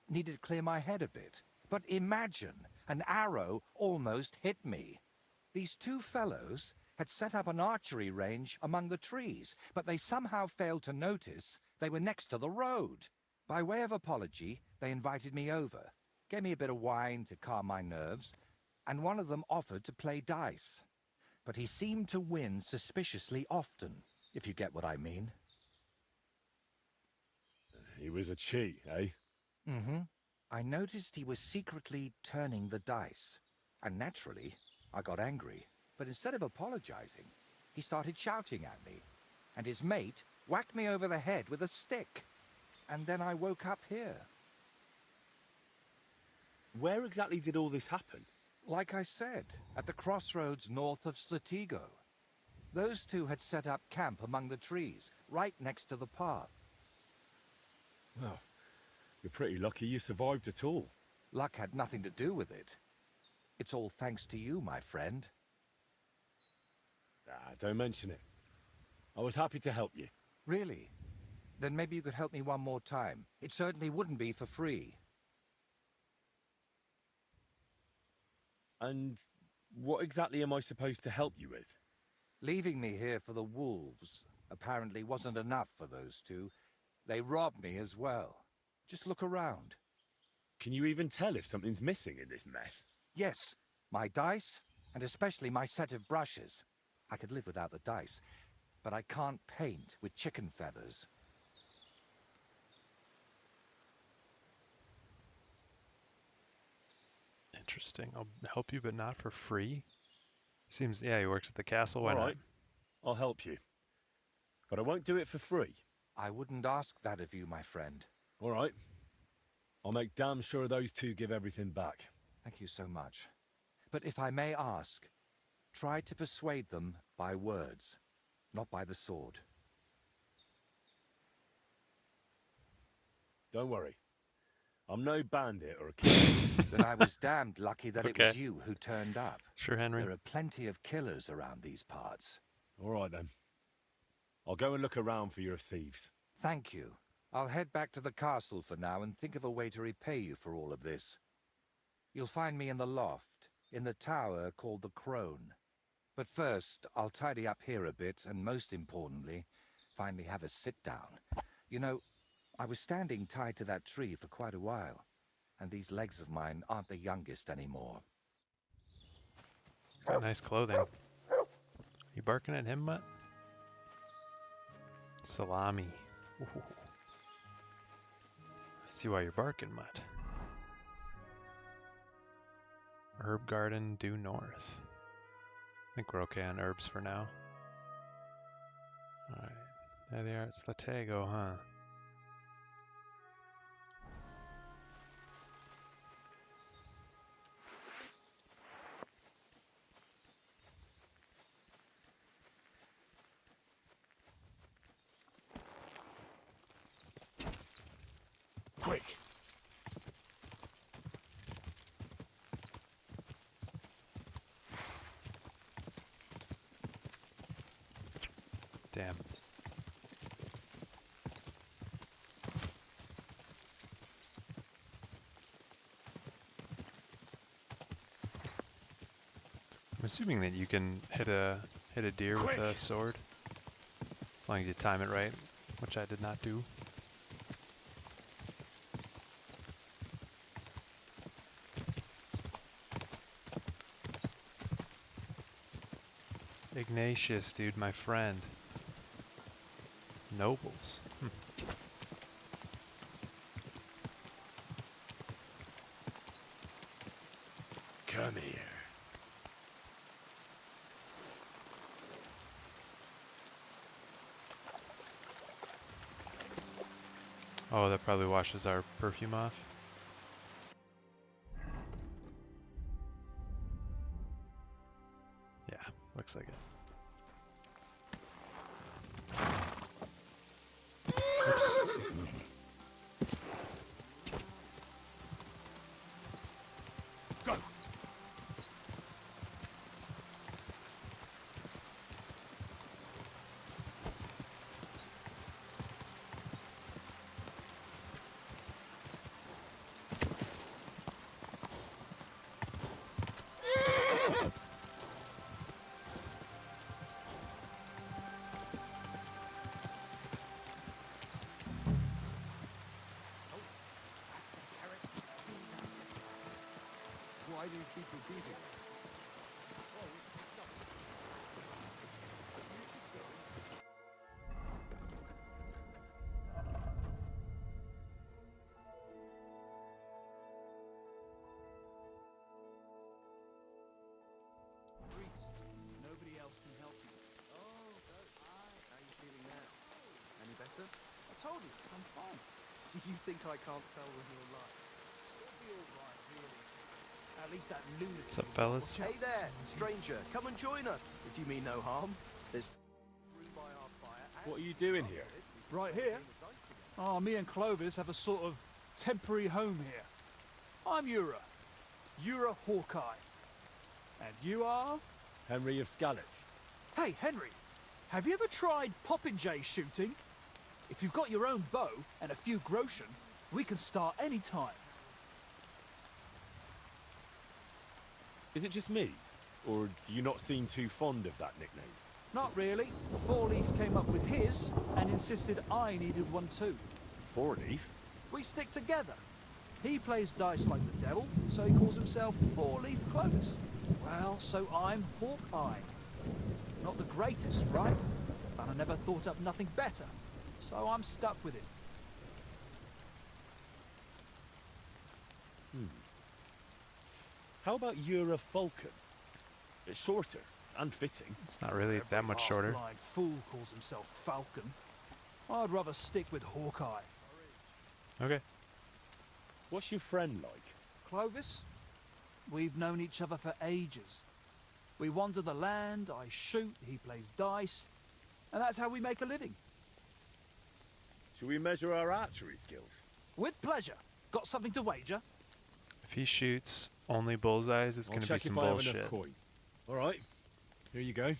Speaker 9: needed to clear my head a bit. But imagine, an arrow almost hit me. These two fellows had set up an archery range among the trees, but they somehow failed to notice they were next to the road. By way of apology, they invited me over, gave me a bit of wine to calm my nerves, and one of them offered to play dice. But he seemed to win suspiciously often. if you get what I mean.
Speaker 2: He was a cheat, eh?
Speaker 9: Mm-hmm. I noticed he was secretly turning the dice. And naturally, I got angry. But instead of apologizing, he started shouting at me. And his mate whacked me over the head with a stick. And then I woke up here.
Speaker 2: Where exactly did all this happen?
Speaker 9: Like I said, at the crossroads north of Slatigo. Those two had set up camp among the trees, right next to the path.
Speaker 2: Well, you're pretty lucky you survived at all.
Speaker 9: Luck had nothing to do with it. It's all thanks to you, my friend.
Speaker 2: Ah, don't mention it. I was happy to help you.
Speaker 9: Really? Then maybe you could help me one more time. It certainly wouldn't be for free.
Speaker 2: And what exactly am I supposed to help you with?
Speaker 9: Leaving me here for the wolves apparently wasn't enough for those two. They robbed me as well. Just look around.
Speaker 2: Can you even tell if something's missing in this mess?
Speaker 9: Yes, my dice, and especially my set of brushes. I could live without the dice, but I can't paint with chicken feathers.
Speaker 1: Interesting. I'll help you, but not for free. Seems, yeah, he works at the castle. Why
Speaker 2: All
Speaker 1: not?
Speaker 2: right, I'll help you. But I won't do it for free.
Speaker 9: I wouldn't ask that of you, my friend.
Speaker 2: All right. I'll make damn sure those two give everything back.
Speaker 9: Thank you so much. But if I may ask, try to persuade them by words, not by the sword.
Speaker 2: Don't worry. I'm no bandit or a killer.
Speaker 9: Then I was damned lucky that it was
Speaker 1: Okay.
Speaker 9: you who turned up.
Speaker 1: Sure, Henry.
Speaker 9: There are plenty of killers around these parts.
Speaker 2: All right, then. I'll go and look around for your thieves.
Speaker 9: Thank you. I'll head back to the castle for now and think of a way to repay you for all of this. You'll find me in the loft, in the tower called the Crone. But first, I'll tidy up here a bit, and most importantly, finally have a sit-down. You know, I was standing tied to that tree for quite a while, and these legs of mine aren't the youngest anymore.
Speaker 1: He's got nice clothing. You barking at him, Mutt? Salami. Ooh. I see why you're barking, Mutt. Herb garden due north. I think we're okay on herbs for now. Alright. There they are at Slatego, huh?
Speaker 2: Quick!
Speaker 1: Damn. I'm assuming that you can hit a deer with a sword, as long as you time it right, which I did not do. Ignatius, dude, my friend. Nobles.
Speaker 2: Come here.
Speaker 1: Oh, that probably washes our perfume off. Yeah, looks like it. Oops.
Speaker 2: Go!
Speaker 3: Why these people beating?
Speaker 10: howdy. I'm fine. Do you think I can't tell when you're lying? You'll be all right, really. At least that lunatic.
Speaker 1: What's up, fellas?
Speaker 10: Hey there, stranger. Come and join us, if you mean no harm. There's room by our fire.
Speaker 2: What are you doing here?
Speaker 10: Right here? Oh, me and Clovis have a sort of temporary home here. I'm Ura. Ura Hawkeye. And you are?
Speaker 2: Henry of Skalitz.
Speaker 10: Hey, Henry. Have you ever tried popinjay shooting? If you've got your own bow and a few groschen, we can start any time.
Speaker 2: Is it just me? Or do you not seem too fond of that nickname?
Speaker 10: Not really. Four-Leaf came up with his and insisted I needed one too.
Speaker 2: Four-leaf?
Speaker 10: We stick together. He plays dice like the devil, so he calls himself Four-Leaf Clovis. Well, so I'm Hawkeye. Not the greatest, right? But I never thought up nothing better, so I'm stuck with it.
Speaker 2: How about Ura Falcon? It's shorter and fitting.
Speaker 1: It's not really that much
Speaker 10: Every
Speaker 1: shorter.
Speaker 10: half-blind fool calls himself Falcon. I'd rather stick with Hawkeye.
Speaker 1: Okay.
Speaker 2: What's your friend like?
Speaker 10: Clovis? We've known each other for ages. We wander the land, I shoot, he plays dice, and that's how we make a living.
Speaker 2: Should we measure our archery skills?
Speaker 10: With pleasure. Got something to wager?
Speaker 1: If he shoots only bullseyes, it's going to be
Speaker 2: check
Speaker 1: some
Speaker 2: if I have
Speaker 1: bullshit.
Speaker 2: enough coin. All right, here you go.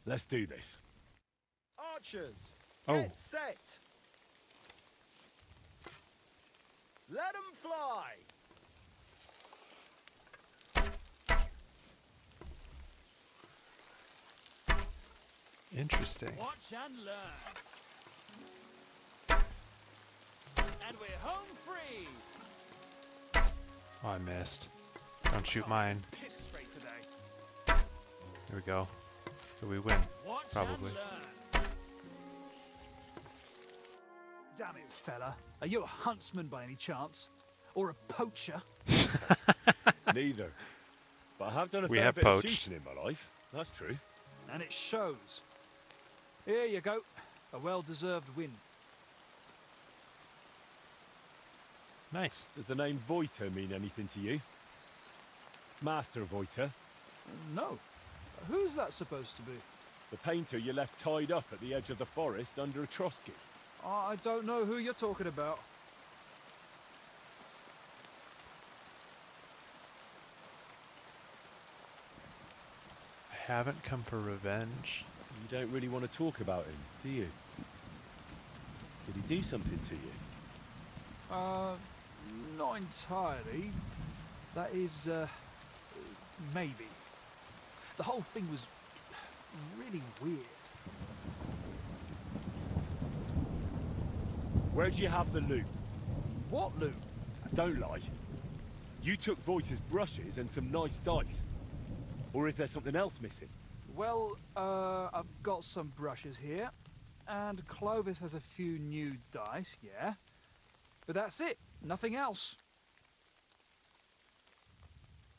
Speaker 2: Let's do this.
Speaker 10: Archers,
Speaker 1: Oh.
Speaker 10: get set. Let 'em fly.
Speaker 1: Interesting.
Speaker 10: Watch and learn. And we're home free.
Speaker 1: Oh, I missed. Don't shoot mine.
Speaker 10: Piss straight today.
Speaker 1: Here we go. So we win.
Speaker 10: Watch
Speaker 1: Probably.
Speaker 10: and learn. Damn it, fella. Are you a huntsman by any chance? Or a poacher?
Speaker 2: Neither. But I have done a
Speaker 1: We
Speaker 2: fair
Speaker 1: have
Speaker 2: bit
Speaker 1: poached.
Speaker 2: of shooting in my life. That's true.
Speaker 10: And it shows. Here you go. A well-deserved win.
Speaker 1: Nice.
Speaker 2: Does the name Voiter mean anything to you? Master Voiter,
Speaker 10: No. Who's that supposed to be?
Speaker 2: the painter you left tied up at the edge of the forest under a Trotsky.
Speaker 10: I don't know who you're talking about.
Speaker 1: I haven't come for revenge.
Speaker 2: You don't really want to talk about him, do you? Did he do something to you?
Speaker 10: Not entirely. That is, maybe. The whole thing was really weird.
Speaker 2: Where'd you have the loot?
Speaker 10: What loot?
Speaker 2: Don't lie. You took Voiter's brushes and some nice dice. Or is there something else missing?
Speaker 10: Well, I've got some brushes here. And Clovis has a few new dice, yeah. But that's it. Nothing else.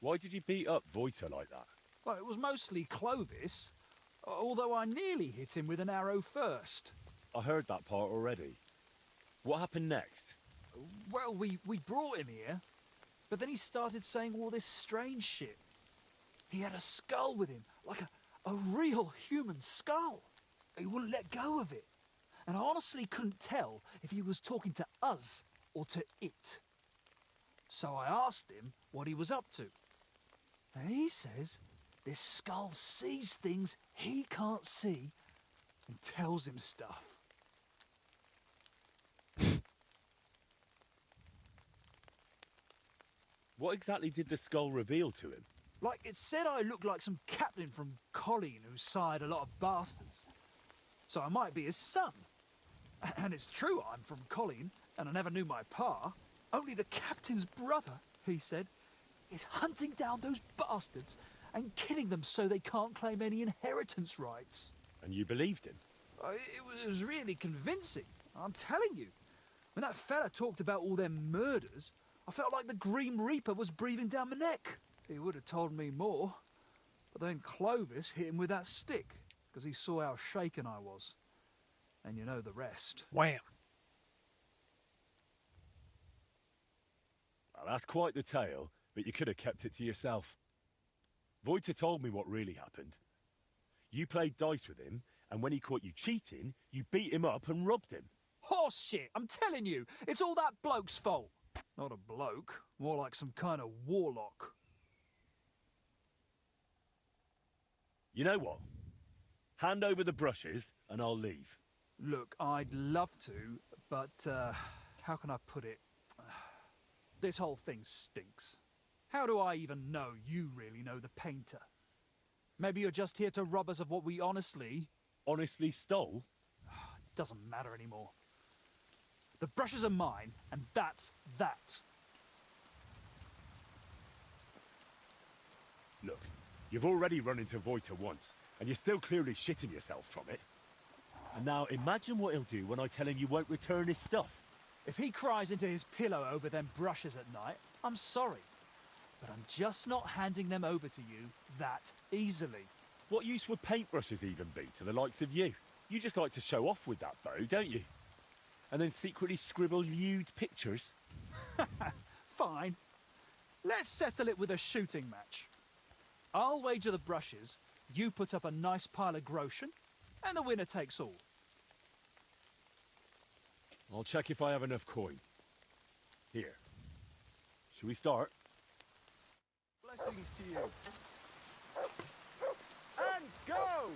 Speaker 2: Why did you beat up Voiter like that?
Speaker 10: Well, it was mostly Clovis. Although I nearly hit him with an arrow first.
Speaker 2: I heard that part already. What happened next?
Speaker 10: Well, we brought him here. But then he started saying all this strange shit. He had a skull with him, like a real human skull. He wouldn't let go of it. And I honestly couldn't tell if he was talking to us or to it. So I asked him what he was up to. And he says this skull sees things he can't see and tells him stuff.
Speaker 2: What exactly did the skull reveal to him?
Speaker 10: Like, it said I looked like some captain from Colleen who sired a lot of bastards. So I might be his son. And it's true I'm from Colleen, and I never knew my pa. Only the captain's brother, he said, is hunting down those bastards and killing them so they can't claim any inheritance rights.
Speaker 2: And you believed him?
Speaker 10: It was really convincing, I'm telling you. When that fella talked about all them murders, I felt like the Grim Reaper was breathing down my neck. He would have told me more. But then Clovis hit him with that stick, because he saw how shaken I was. And you know the rest.
Speaker 1: Wham!
Speaker 2: Well, that's quite the tale, but you could have kept it to yourself. Voita told me what really happened. You played dice with him, and when he caught you cheating, you beat him up and robbed him.
Speaker 10: Horse shit, I'm telling you, it's all that bloke's fault. Not a bloke, more like some kind of warlock.
Speaker 2: You know what? Hand over the brushes, and I'll leave.
Speaker 10: Look, I'd love to, but, how can I put it? This whole thing stinks. How do I even know you really know the painter? Maybe you're just here to rob us of what we honestly...
Speaker 2: Honestly stole?
Speaker 10: Doesn't matter anymore. The brushes are mine, and that's that.
Speaker 2: Look, you've already run into Voita once, and you're still clearly shitting yourself from it. And now imagine what he'll do when I tell him you won't return his stuff.
Speaker 10: If he cries into his pillow over them brushes at night, I'm sorry. But I'm just not handing them over to you that easily.
Speaker 2: What use would paintbrushes even be to the likes of you? You just like to show off with that bow, don't you? And then secretly scribble lewd pictures?
Speaker 10: Fine. Let's settle it with a shooting match. I'll wager the brushes, you put up a nice pile of groschen, and the winner takes all.
Speaker 2: I'll check if I have enough coin. Here. Shall we start?
Speaker 5: Blessings to you. And go!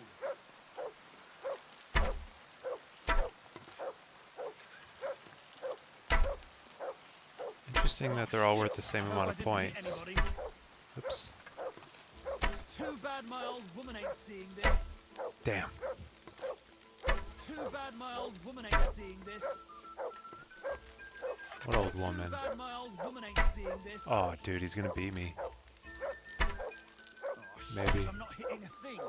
Speaker 1: Interesting that they're all worth the same amount of points. Oops.
Speaker 10: Too bad my old woman ain't seeing this.
Speaker 1: Damn.
Speaker 10: Too bad my old woman ain't seeing this.
Speaker 1: What old woman?
Speaker 10: Too bad my old woman ain't seeing this.
Speaker 1: Oh, dude, he's gonna beat me.
Speaker 10: Oh,
Speaker 1: Maybe.
Speaker 10: I'm not hitting a thing.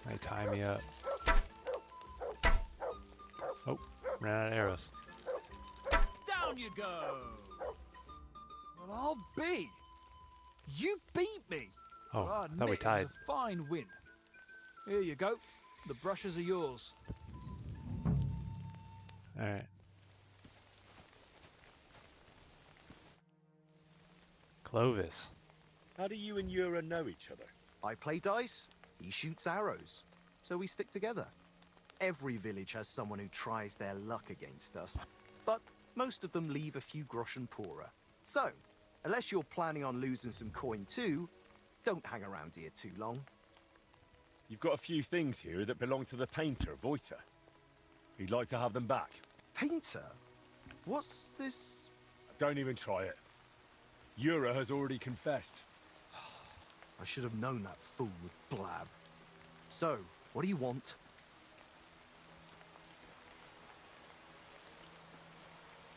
Speaker 1: They tie me up. Oh, ran out of arrows.
Speaker 10: Down you go. Well, I'll be. You beat me.
Speaker 1: Oh,
Speaker 10: Well,
Speaker 1: I thought we
Speaker 10: admit it
Speaker 1: tied.
Speaker 10: was a fine win. Here you go. The brushes are yours.
Speaker 1: Alright. Clovis.
Speaker 2: How do you and Yura know each other?
Speaker 11: I play dice, he shoots arrows, so we stick together. Every village has someone who tries their luck against us, but most of them leave a few groschen poorer. So, unless you're planning on losing some coin too, don't hang around here too long.
Speaker 2: You've got a few things here that belong to the painter, Voita. He'd like to have them back.
Speaker 11: Painter? What's this?
Speaker 2: Don't even try it. Yura has already confessed.
Speaker 11: I should have known that fool would blab. So, what do you want?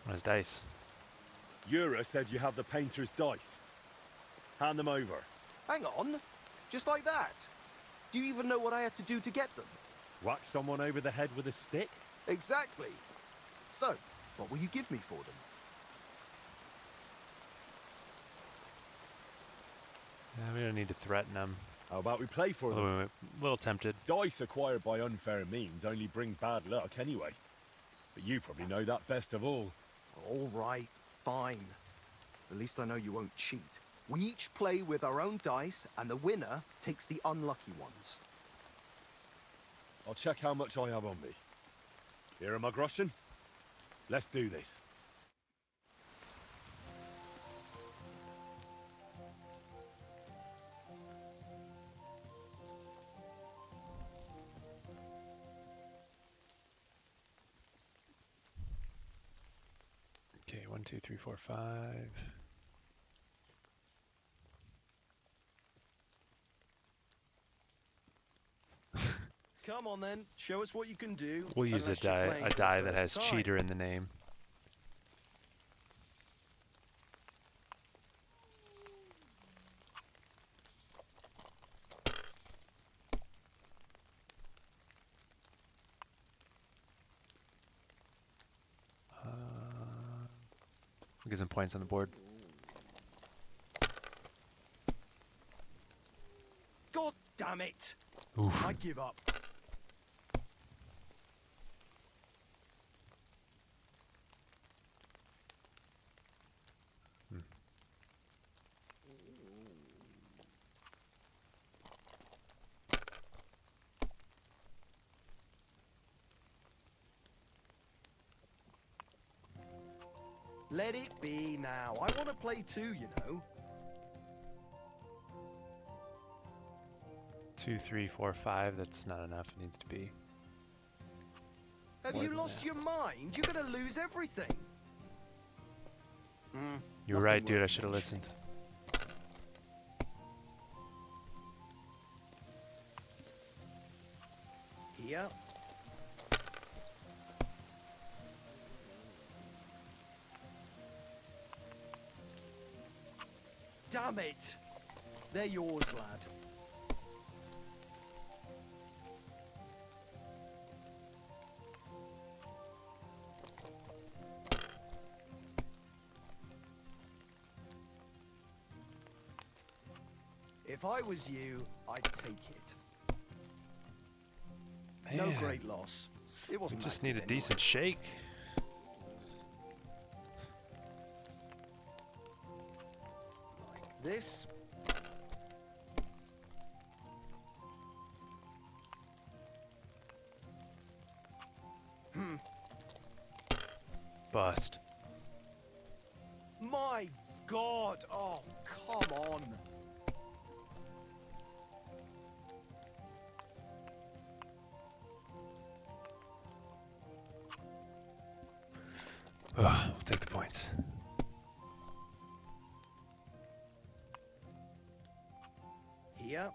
Speaker 1: Where's dice?
Speaker 2: Yura said you have the painter's dice. Hand them over.
Speaker 11: Hang on, just like that? Do you even know what I had to do to get them?
Speaker 2: Whack someone over the head with a stick?
Speaker 11: Exactly. So, what will you give me for them?
Speaker 1: Yeah, we don't need to threaten them.
Speaker 2: How about we play for them?
Speaker 1: Although we're a little tempted.
Speaker 2: Dice acquired by unfair means only bring bad luck anyway. But you probably know that best of all.
Speaker 11: All right, fine. At least I know you won't cheat. We each play with our own dice, and the winner takes the unlucky ones.
Speaker 2: I'll check how much I have on me. Here are my groschen. Let's do this.
Speaker 1: Okay, 1, 2, 3, 4, 5.
Speaker 12: Come on then, show us what you can do.
Speaker 1: We'll use a
Speaker 12: unless you're
Speaker 1: die
Speaker 12: playing for the
Speaker 1: that has
Speaker 12: first time.
Speaker 1: cheater in the name. We'll get some points on the board.
Speaker 12: God damn it!
Speaker 1: Oof.
Speaker 12: I give up. Let it be now. I want to play too, you know.
Speaker 1: 2, 3, 4, 5. That's not enough. It needs to be.
Speaker 12: Have
Speaker 1: More
Speaker 12: you
Speaker 1: than
Speaker 12: lost
Speaker 1: that.
Speaker 12: your mind? You're going to lose everything.
Speaker 1: You were right, dude. I should have listened.
Speaker 12: Here. Damn it! They're yours, lad. If I was you, I'd take it. No
Speaker 1: Man,
Speaker 12: great loss. It
Speaker 1: we
Speaker 12: wasn't
Speaker 1: just
Speaker 12: that
Speaker 1: need
Speaker 12: good
Speaker 1: a decent
Speaker 12: anyway.
Speaker 1: shake.
Speaker 12: This.
Speaker 1: Bust.
Speaker 12: My God! Oh, come on!
Speaker 1: We'll take the points.
Speaker 12: Here.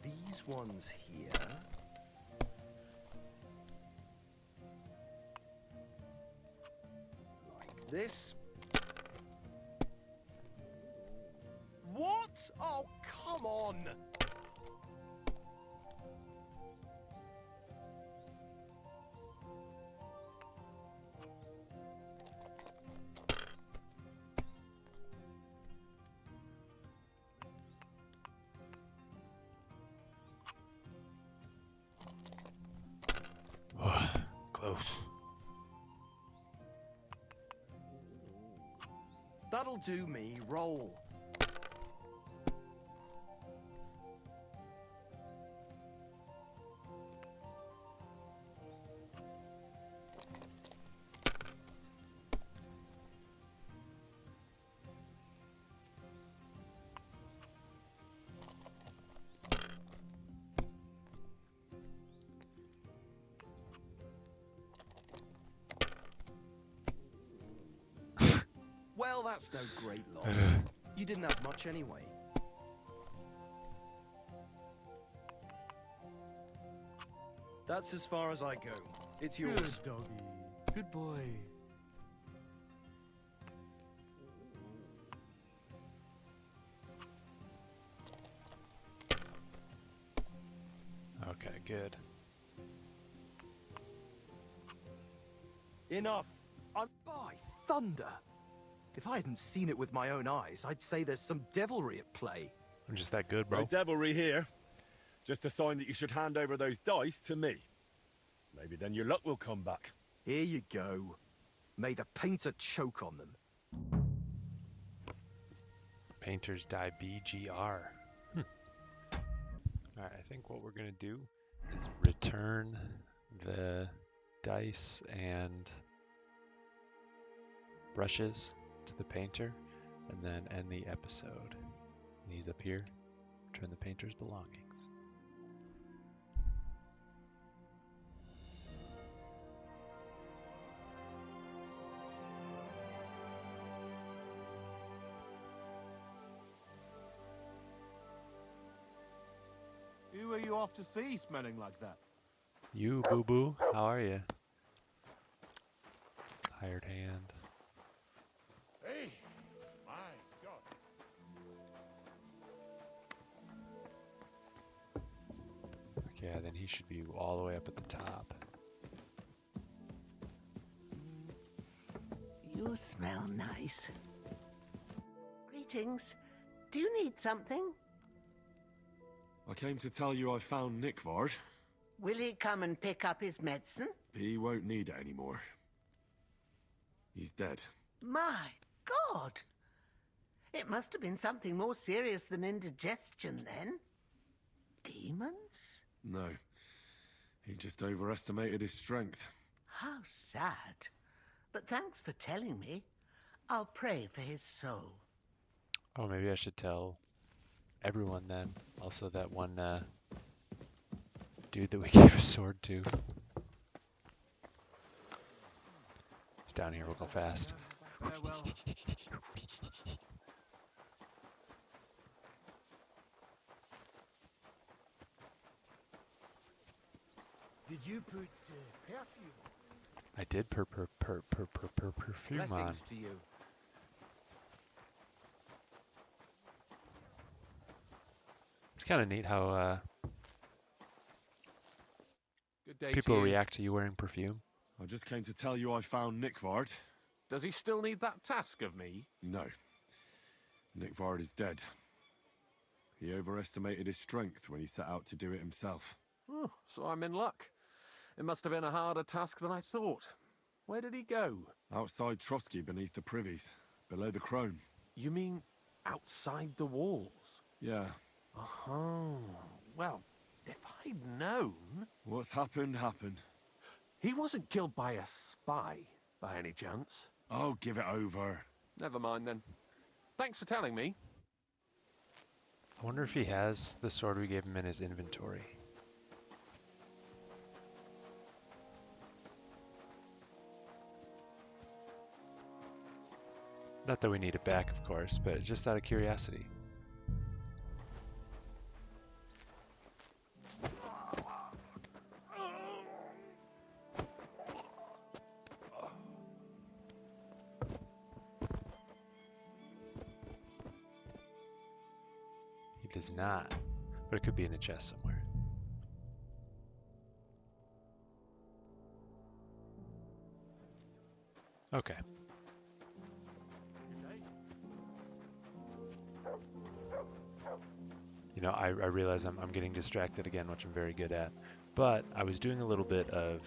Speaker 12: These ones here. Like this. What? Oh, come on!
Speaker 1: Close.
Speaker 12: That'll do me. Roll. Well, that's no great loss. You didn't have much anyway. That's as far as I go. It's yours.
Speaker 10: Good doggy. Good boy.
Speaker 1: Okay, good.
Speaker 12: Enough.
Speaker 11: By thunder! If I hadn't seen it with my own eyes, I'd say there's some devilry at play.
Speaker 1: I'm just that good,
Speaker 2: No
Speaker 1: bro.
Speaker 2: devilry here. Just a sign that you should hand over those dice to me. Maybe then your luck will come back.
Speaker 11: Here you go. May the painter choke on them.
Speaker 1: Painters die BGR. Alright, I think what we're going to do is return the dice and brushes to the painter and then end the episode. And he's up here. Return the painter's belongings.
Speaker 13: Who are you off to see smelling like that?
Speaker 1: You, boo-boo, how are you? Hired hand.
Speaker 13: Hey, my God.
Speaker 1: Okay, then he should be all the way up at the top.
Speaker 14: You smell nice. Greetings. Do you need something?
Speaker 2: I came to tell you I found Nick Vard.
Speaker 14: Will he come and pick up his medicine?
Speaker 2: He won't need it anymore. He's dead.
Speaker 14: My God! It must have been something more serious than indigestion then. Demons?
Speaker 2: No. He just overestimated his strength.
Speaker 14: How sad. But thanks for telling me. I'll pray for his soul.
Speaker 1: Oh, maybe I should tell everyone then. Also that one dude that we gave a sword to. He's down here, we'll go fast.
Speaker 13: Farewell. Did you put perfume?
Speaker 1: I did perfume on.
Speaker 12: Blessings to you.
Speaker 1: It's kind of neat how
Speaker 15: Good day
Speaker 1: people
Speaker 15: to you.
Speaker 1: react to you wearing perfume.
Speaker 2: I just came to tell you I found Nickvard.
Speaker 15: Does he still need that task of me?
Speaker 2: No. Nickvard is dead. He overestimated his strength when he set out to do it himself.
Speaker 15: Oh, so I'm in luck. It must have been a harder task than I thought. Where did he go?
Speaker 2: Outside Trotsky beneath the privies, below the Crone.
Speaker 15: You mean outside the walls?
Speaker 2: Yeah.
Speaker 15: Oh, well, if I'd known...
Speaker 2: What's happened, happened.
Speaker 15: He wasn't killed by a spy, by any chance?
Speaker 2: Oh, give it over.
Speaker 15: Never mind then. Thanks for telling me.
Speaker 1: I wonder if he has the sword we gave him in his inventory. Not that we need it back, of course, but just out of curiosity. He does not, but it could be in a chest somewhere. Okay. You know, I realize I'm getting distracted again, which I'm very good at. But I was doing a little bit of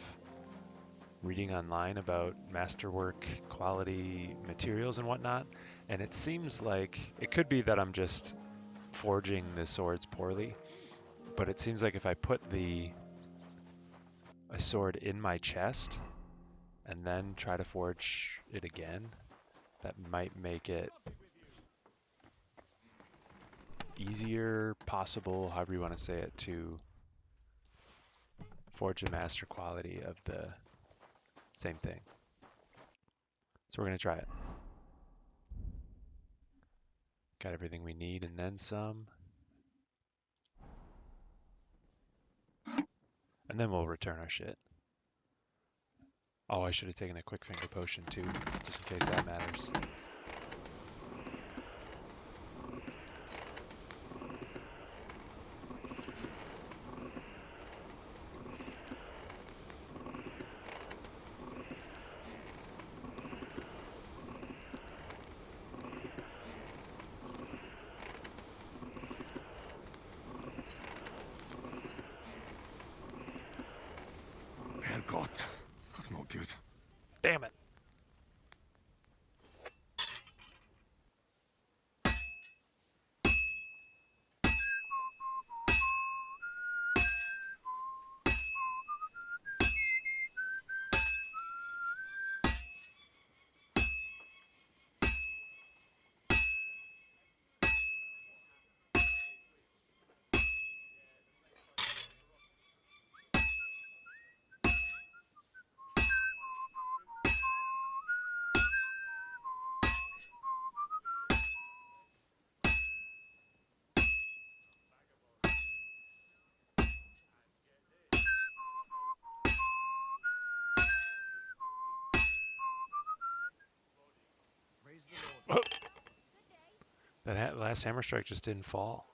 Speaker 1: reading online about masterwork quality materials and whatnot, and it seems like it could be that I'm just forging the swords poorly, but it seems like if I put a sword in my chest and then try to forge it again, that might make it easier, possible, however you want to say it, to forge a master quality of the same thing. So we're going to try it. Got everything we need and then some. And then we'll return our shit. Oh, I should have taken a quick finger potion too, just in case that matters.
Speaker 2: Herrgott, that's not good.
Speaker 1: Damn it. Oh. That last hammer strike just didn't fall.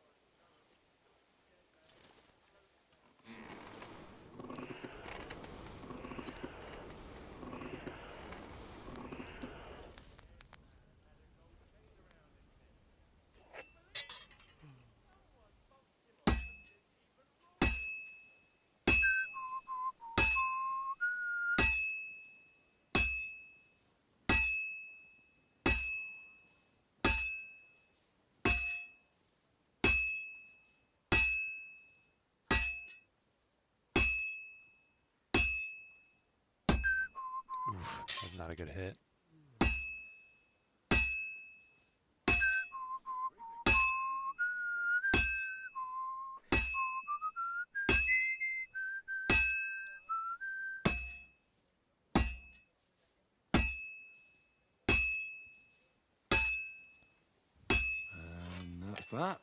Speaker 1: not a good hit.
Speaker 2: And that's that.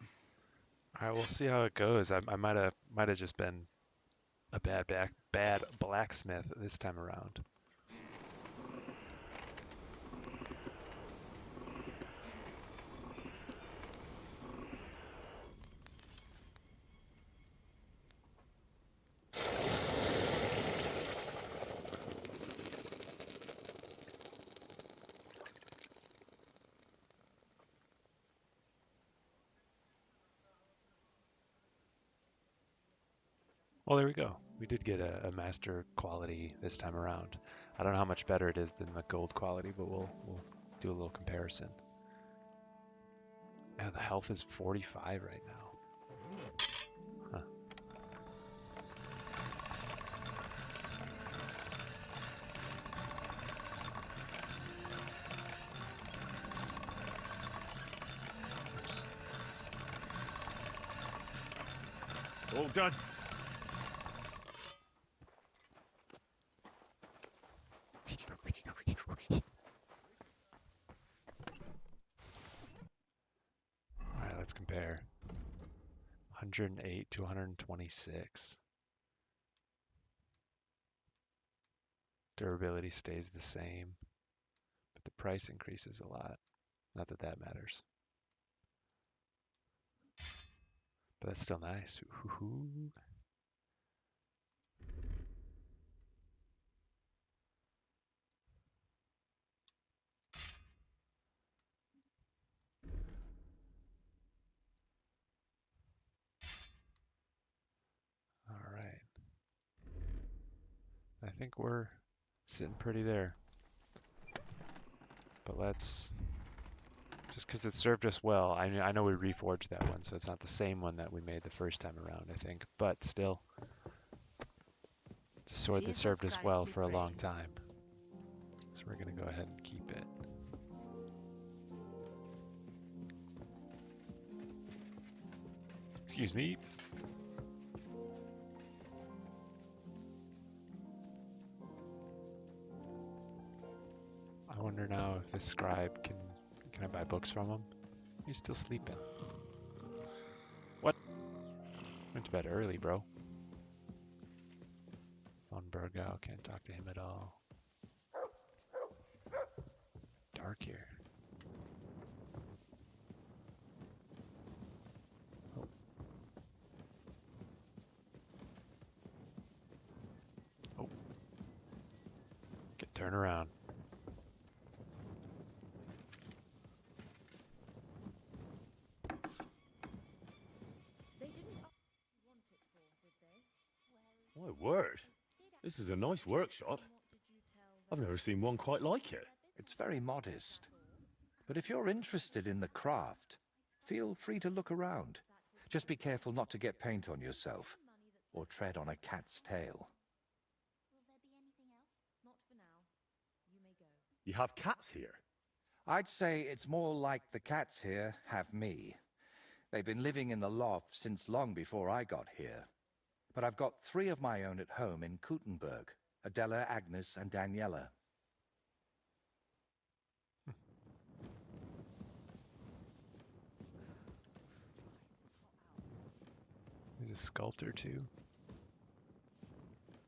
Speaker 1: All right, we'll see how it goes. I might have just been a bad blacksmith this time around. Well, there we go. We did get a master quality this time around. I don't know how much better it is than the gold quality, but we'll do a little comparison. Yeah, the health is 45 right now. Huh.
Speaker 2: All done.
Speaker 1: All right, let's compare. 108 to 126. Durability stays the same, but the price increases a lot. Not that that matters. But that's still nice. Ooh. All right. I think we're sitting pretty there. But let's, just because it served us well, I know we reforged that one, so it's not the same one that we made the first time around, I think. But still, it's a sword that served us well for a long time. So we're going to go ahead and keep it. Excuse me. I wonder now if this scribe can I buy books from him? He's still sleeping. What? Went to bed early, bro. Von Burgau, can't talk to him at all. Dark here. Oh. Oh. Turn around.
Speaker 2: My word. This is a nice workshop. I've never seen one quite like it.
Speaker 9: It's very modest. But if you're interested in the craft, feel free to look around. Just be careful not to get paint on yourself, or tread on a cat's tail.
Speaker 2: You have cats here?
Speaker 9: I'd say it's more like the cats here have me. They've been living in the loft since long before I got here. But I've got 3 of my own at home in Kuttenberg, Adela, Agnes, and Daniela.
Speaker 1: He's a sculptor too.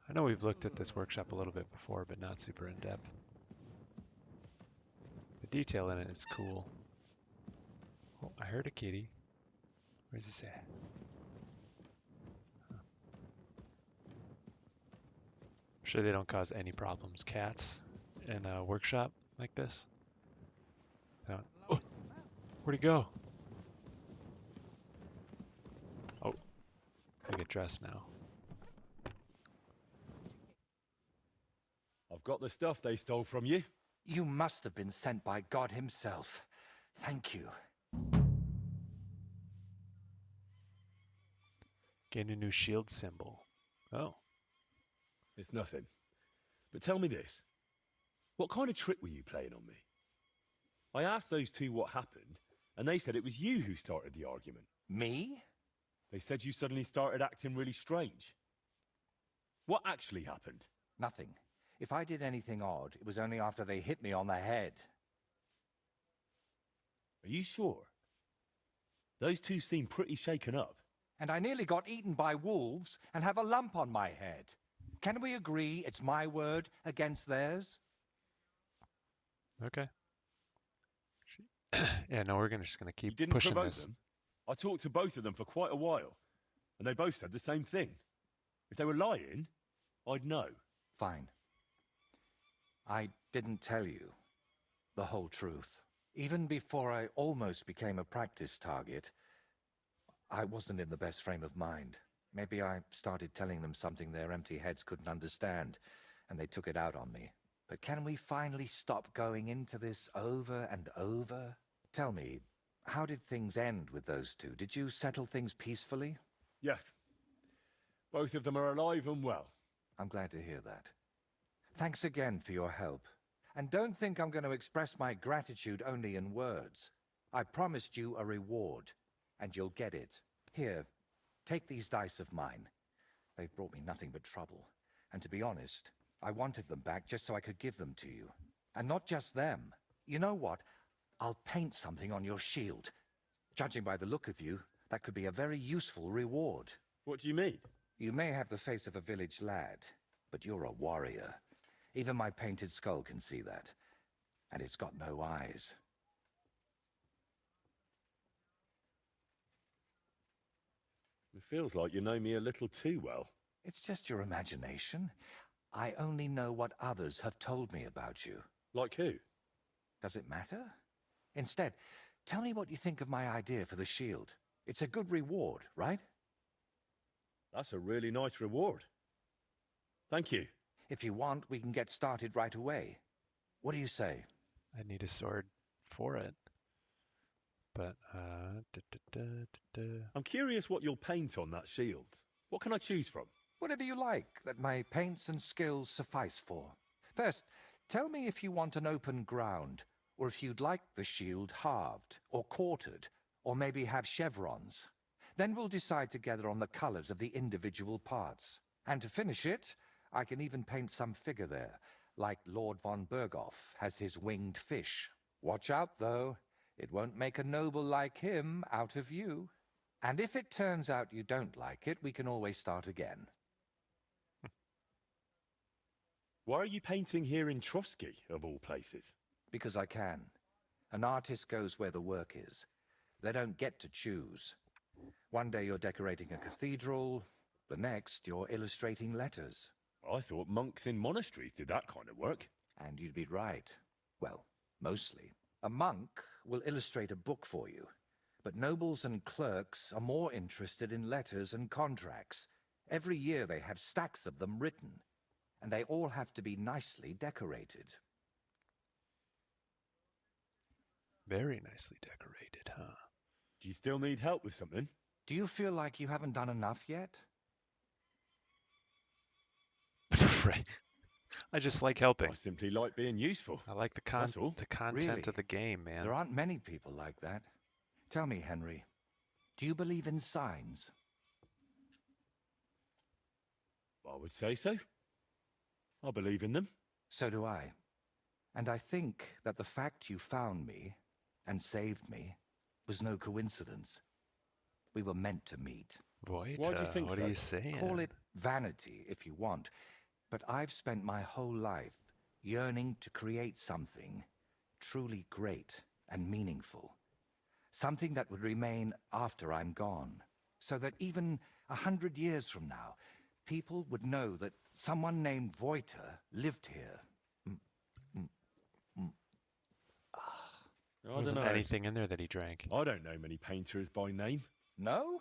Speaker 1: I know we've looked at this workshop a little bit before, but not super in depth. The detail in it is cool. Oh, I heard a kitty. Where's this at? Huh. I'm sure they don't cause any problems. Cats in a workshop like this. Oh, where'd he go? Oh, I get dressed now.
Speaker 2: I've got the stuff they stole from you.
Speaker 9: You must have been sent by God himself. Thank you.
Speaker 1: Gain a new shield symbol. Oh.
Speaker 2: It's nothing. But tell me this. What kind of trick were you playing on me? I asked those two what happened, and they said it was you who started the argument.
Speaker 9: Me?
Speaker 2: They said you suddenly started acting really strange. What actually happened?
Speaker 9: Nothing. If I did anything odd, it was only after they hit me on the head.
Speaker 2: Are you sure? Those two seem pretty shaken up.
Speaker 9: And I nearly got eaten by wolves and have a lump on my head. Can we agree it's my word against theirs?
Speaker 1: Okay. Yeah, no, we're just gonna keep
Speaker 2: You didn't
Speaker 1: pushing
Speaker 2: provoke
Speaker 1: this.
Speaker 2: them? I talked to both of them for quite a while, and they both said the same thing. If they were lying, I'd know.
Speaker 9: Fine. I didn't tell you the whole truth. Even before I almost became a practice target, I wasn't in the best frame of mind. Maybe I started telling them something their empty heads couldn't understand, and they took it out on me. But can we finally stop going into this over and over? Tell me, how did things end with those two? Did you settle things peacefully?
Speaker 2: Yes. Both of them are alive and well.
Speaker 9: I'm glad to hear that. Thanks again for your help. And don't think I'm going to express my gratitude only in words. I promised you a reward, and you'll get it. Here, take these dice of mine. They've brought me nothing but trouble. And to be honest, I wanted them back just so I could give them to you. And not just them. You know what? I'll paint something on your shield. Judging by the look of you, that could be a very useful reward.
Speaker 2: What do you mean?
Speaker 9: You may have the face of a village lad, but you're a warrior. Even my painted skull can see that. And it's got no eyes.
Speaker 2: It feels like you know me a little too well.
Speaker 9: It's just your imagination. I only know what others have told me about you.
Speaker 2: Like who?
Speaker 9: Does it matter? Instead, tell me what you think of my idea for the shield. It's a good reward, right?
Speaker 2: That's a really nice reward. Thank you.
Speaker 9: If you want, we can get started right away. What do you say?
Speaker 1: I need a sword for it. But,
Speaker 2: I'm curious what you'll paint on that shield. What can I choose from?
Speaker 9: Whatever you like that my paints and skills suffice for. First, tell me if you want an open ground, or if you'd like the shield halved, or quartered, or maybe have chevrons. Then we'll decide together on the colors of the individual parts. And to finish it, I can even paint some figure there, like Lord von Berghoff has his winged fish. Watch out, though. It won't make a noble like him out of you. And if it turns out you don't like it, we can always start again.
Speaker 2: Why are you painting here in Trotsky, of all places?
Speaker 9: Because I can. An artist goes where the work is. They don't get to choose. One day you're decorating a cathedral, the next you're illustrating letters.
Speaker 2: I thought monks in monasteries did that kind of work.
Speaker 9: And you'd be right. Well, mostly. A monk will illustrate a book for you, but nobles and clerks are more interested in letters and contracts. Every year they have stacks of them written, and they all have to be nicely decorated.
Speaker 1: very nicely decorated, huh?
Speaker 2: Do you still need help with something?
Speaker 9: Do you feel like you haven't done enough yet?
Speaker 1: Right. I just like helping.
Speaker 2: I simply like being useful.
Speaker 1: I like the
Speaker 2: That's all.
Speaker 1: content
Speaker 9: Really?
Speaker 1: of the game, man.
Speaker 9: There aren't many people like that. Tell me, Henry, do you believe in signs?
Speaker 2: I would say so. I believe in them.
Speaker 9: So do I. And I think that the fact you found me and saved me was no coincidence. We were meant to meet.
Speaker 1: Void,
Speaker 2: Why do you think
Speaker 1: what
Speaker 2: so?
Speaker 1: are you saying?
Speaker 9: Call it vanity if you want, but I've spent my whole life yearning to create something truly great and meaningful. Something that would remain after I'm gone, so that even 100 years from now, people would know that someone named Voiter lived here.
Speaker 1: There wasn't anything in there that he drank.
Speaker 2: I don't know many painters by name.
Speaker 9: No?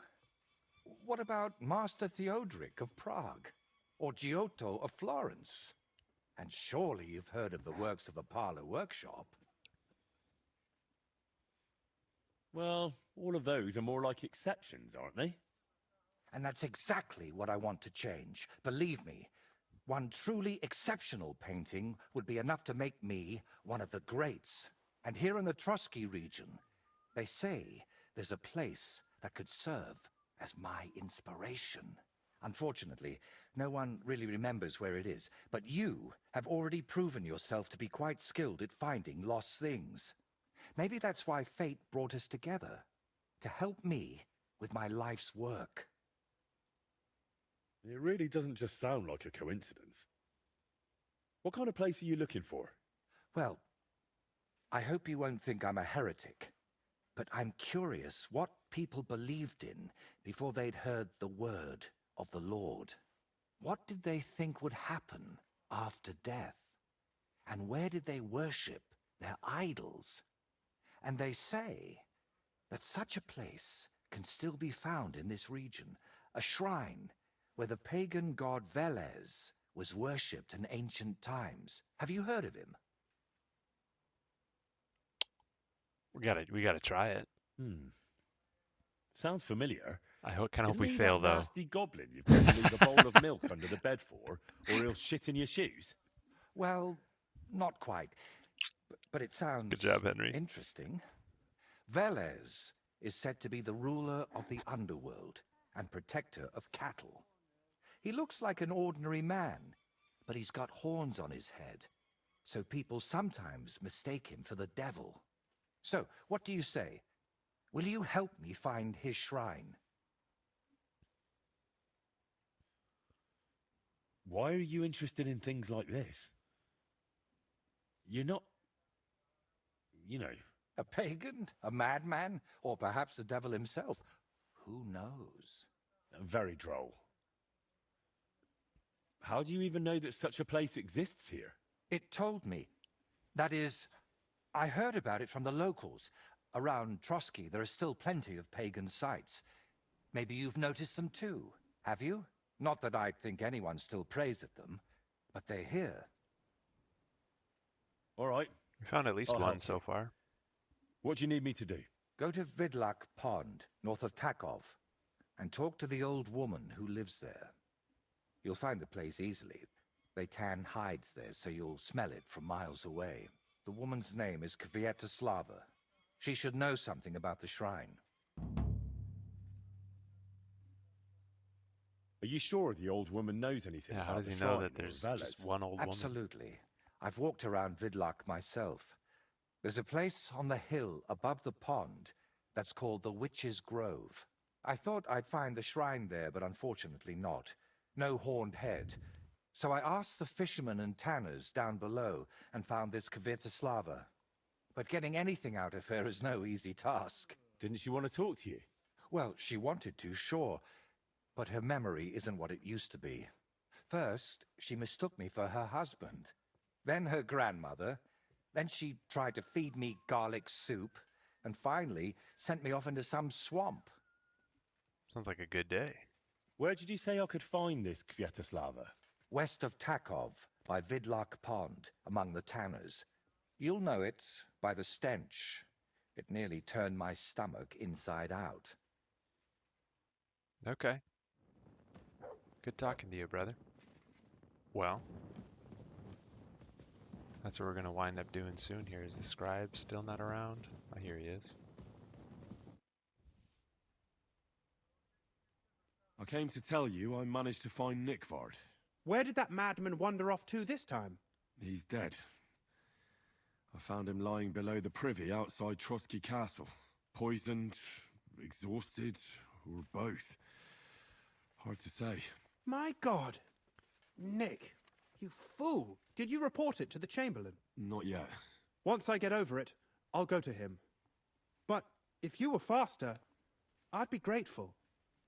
Speaker 9: What about Master Theodoric of Prague? Or Giotto of Florence? And surely you've heard of the works of the Parlour Workshop.
Speaker 2: Well, all of those are more like exceptions, aren't they?
Speaker 9: And that's exactly what I want to change. Believe me, One truly exceptional painting would be enough to make me one of the greats. And here in the Trotsky region, they say there's a place that could serve as my inspiration. Unfortunately, no one really remembers where it is, but you have already proven yourself to be quite skilled at finding lost things. Maybe that's why fate brought us together, to help me with my life's work.
Speaker 2: It really doesn't just sound like a coincidence. What kind of place are you looking for?
Speaker 9: Well, I hope you won't think I'm a heretic, but I'm curious what people believed in before they'd heard the word of the Lord. What did they think would happen after death? And where did they worship their idols? And they say that such a place can still be found in this region, a shrine where the pagan god Velez was worshipped in ancient times. Have you heard of him?
Speaker 1: We gotta try it.
Speaker 2: Sounds familiar.
Speaker 1: I kind of hope
Speaker 2: Isn't
Speaker 1: we
Speaker 2: he
Speaker 1: fail,
Speaker 2: that
Speaker 1: though.
Speaker 2: nasty goblin you've got to leave a bowl of milk under the bed for, or he'll shit in your shoes?
Speaker 9: Well, not quite. But it sounds
Speaker 1: Good job, Henry.
Speaker 9: interesting. Velez is said to be the ruler of the underworld and protector of cattle. He looks like an ordinary man, but he's got horns on his head, so people sometimes mistake him for the devil. So, what do you say? Will you help me find his shrine?
Speaker 2: Why are you interested in things like this? You're not, you know...
Speaker 9: A pagan? A madman? Or perhaps the devil himself? Who knows?
Speaker 2: Very droll. How do you even know that such a place exists here?
Speaker 9: It told me. That is, I heard about it from the locals. Around Trotsky, there are still plenty of pagan sites. Maybe you've noticed them too, have you? Not that I'd think anyone still prays at them, but they're here.
Speaker 2: All right.
Speaker 1: We found at least one so far.
Speaker 2: What do you need me to do?
Speaker 9: Go to Vidlak Pond, north of Takov, and talk to the old woman who lives there. You'll find the place easily. They tan hides there, so you'll smell it from miles away. The woman's name is Kvietoslava. She should know something about the shrine.
Speaker 2: Are you sure the old woman knows anything about
Speaker 1: how does
Speaker 2: the
Speaker 1: he know
Speaker 2: shrine
Speaker 1: that
Speaker 2: or
Speaker 1: there's
Speaker 2: Velez?
Speaker 1: just one old woman?
Speaker 9: Absolutely. I've walked around Vidlak myself. There's a place on the hill above the pond that's called the Witch's Grove. I thought I'd find the shrine there, but unfortunately not. No horned head. So I asked the fishermen and tanners down below and found this Kvietoslava. But getting anything out of her is no easy task.
Speaker 2: Didn't she want to talk to you?
Speaker 9: Well, she wanted to, sure. But her memory isn't what it used to be. First, she mistook me for her husband. Then her grandmother. Then she tried to feed me garlic soup. And finally, sent me off into some swamp.
Speaker 1: Sounds like a good day.
Speaker 2: Where did you say I could find this Kvietoslava?
Speaker 9: West of Takov, by Vidlak Pond, among the tanners. You'll know it by the stench. It nearly turned my stomach inside out.
Speaker 1: Okay. Good talking to you, brother. Well, that's what we're going to wind up doing soon here. Is the scribe still not around? Oh, here he is.
Speaker 2: I came to tell you I managed to find Nickvard.
Speaker 16: Where did that madman wander off to this time?
Speaker 2: He's dead. I found him lying below the privy outside Trotsky Castle. Poisoned, exhausted, or both. Hard to say.
Speaker 16: My God! Nick, you fool! Did you report it to the Chamberlain?
Speaker 2: Not yet.
Speaker 16: Once I get over it, I'll go to him. But if you were faster, I'd be grateful.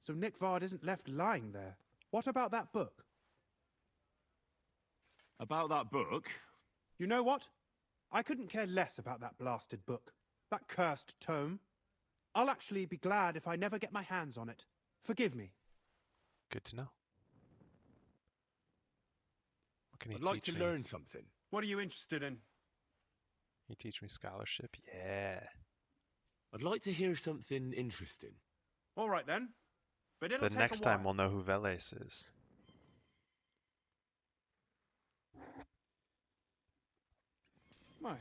Speaker 16: So Nickvard isn't left lying there. What about that book?
Speaker 2: About that book?
Speaker 16: You know what? I couldn't care less about that blasted book. That cursed tome. I'll actually be glad if I never get my hands on it. Forgive me.
Speaker 1: Good to know. What can he
Speaker 2: I'd like to
Speaker 1: teach me?
Speaker 2: learn something.
Speaker 16: What are you interested in?
Speaker 1: Can you teach me scholarship? Yeah.
Speaker 2: I'd like to hear something interesting.
Speaker 16: All right then. But it'll
Speaker 1: The
Speaker 16: take
Speaker 1: next
Speaker 16: a
Speaker 1: time
Speaker 16: while.
Speaker 1: we'll know who Velez is.
Speaker 16: My,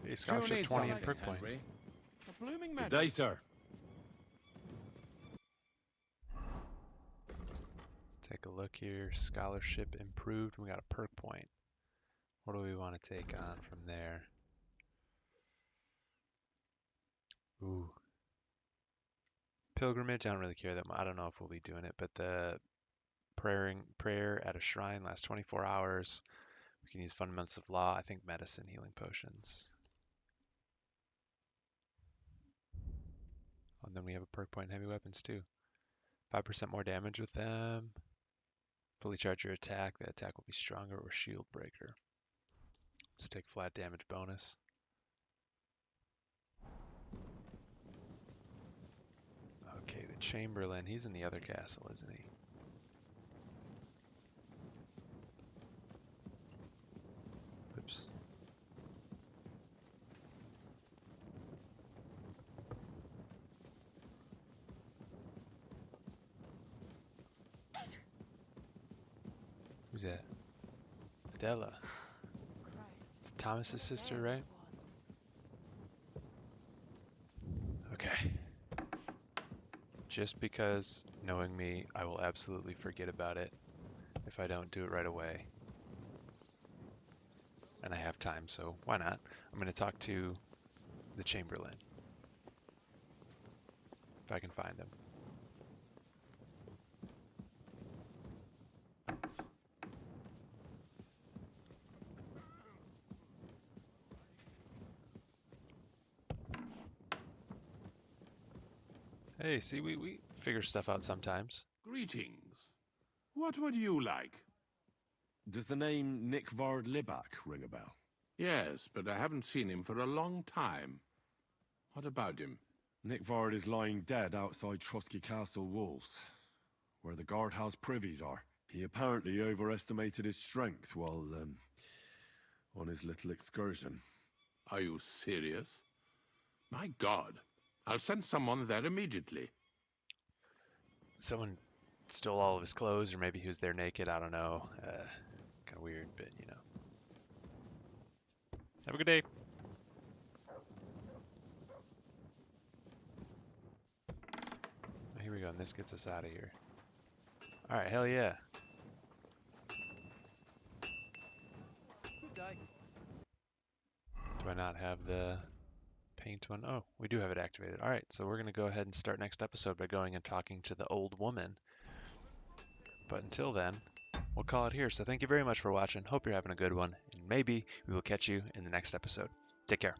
Speaker 1: Hey, scholarship 20 and perk point.
Speaker 16: a blooming
Speaker 2: Good day, sir.
Speaker 1: Let's take a look here. Scholarship improved. We got a perk point. What do we want to take on from there? Ooh. Pilgrimage, I don't really care that much. I don't know if we'll be doing it, but the prayer at a shrine lasts 24 hours. We can use fundamentals of law. I think medicine, healing potions. Oh, and then we have a perk point in heavy weapons too. 5% more damage with them. Fully charge your attack. The attack will be stronger or shield breaker. Let's take flat damage bonus. Okay, the Chamberlain. He's in the other castle, isn't he? Oops. Who's that? Adela. It's Thomas's sister, right? Okay. Just because, knowing me, I will absolutely forget about it if I don't do it right away. And I have time, so why not? I'm going to talk to the Chamberlain. If I can find him. Hey, see, we figure stuff out sometimes.
Speaker 17: Greetings. What would you like?
Speaker 2: Does the name Nick Vard Libak ring a bell?
Speaker 17: Yes, but I haven't seen him for a long time. What about him?
Speaker 2: Nick Vard is lying dead outside Trotsky Castle walls, where the guardhouse privies are. He apparently overestimated his strength while, on his little excursion.
Speaker 17: Are you serious? My God. I'll send someone there immediately.
Speaker 1: Someone stole all of his clothes, or maybe he was there naked. I don't know. Kind of weird, but you know. Have a good day. Here we go, and this gets us out of here. All right, hell yeah.
Speaker 12: Good day.
Speaker 1: Do I not have the paint one? Oh, we do have it activated. All right, so we're going to go ahead and start next episode by going and talking to the old woman. But until then, we'll call it here. So thank you very much for watching. Hope you're having a good one, and maybe we will catch you in the next episode. Take care.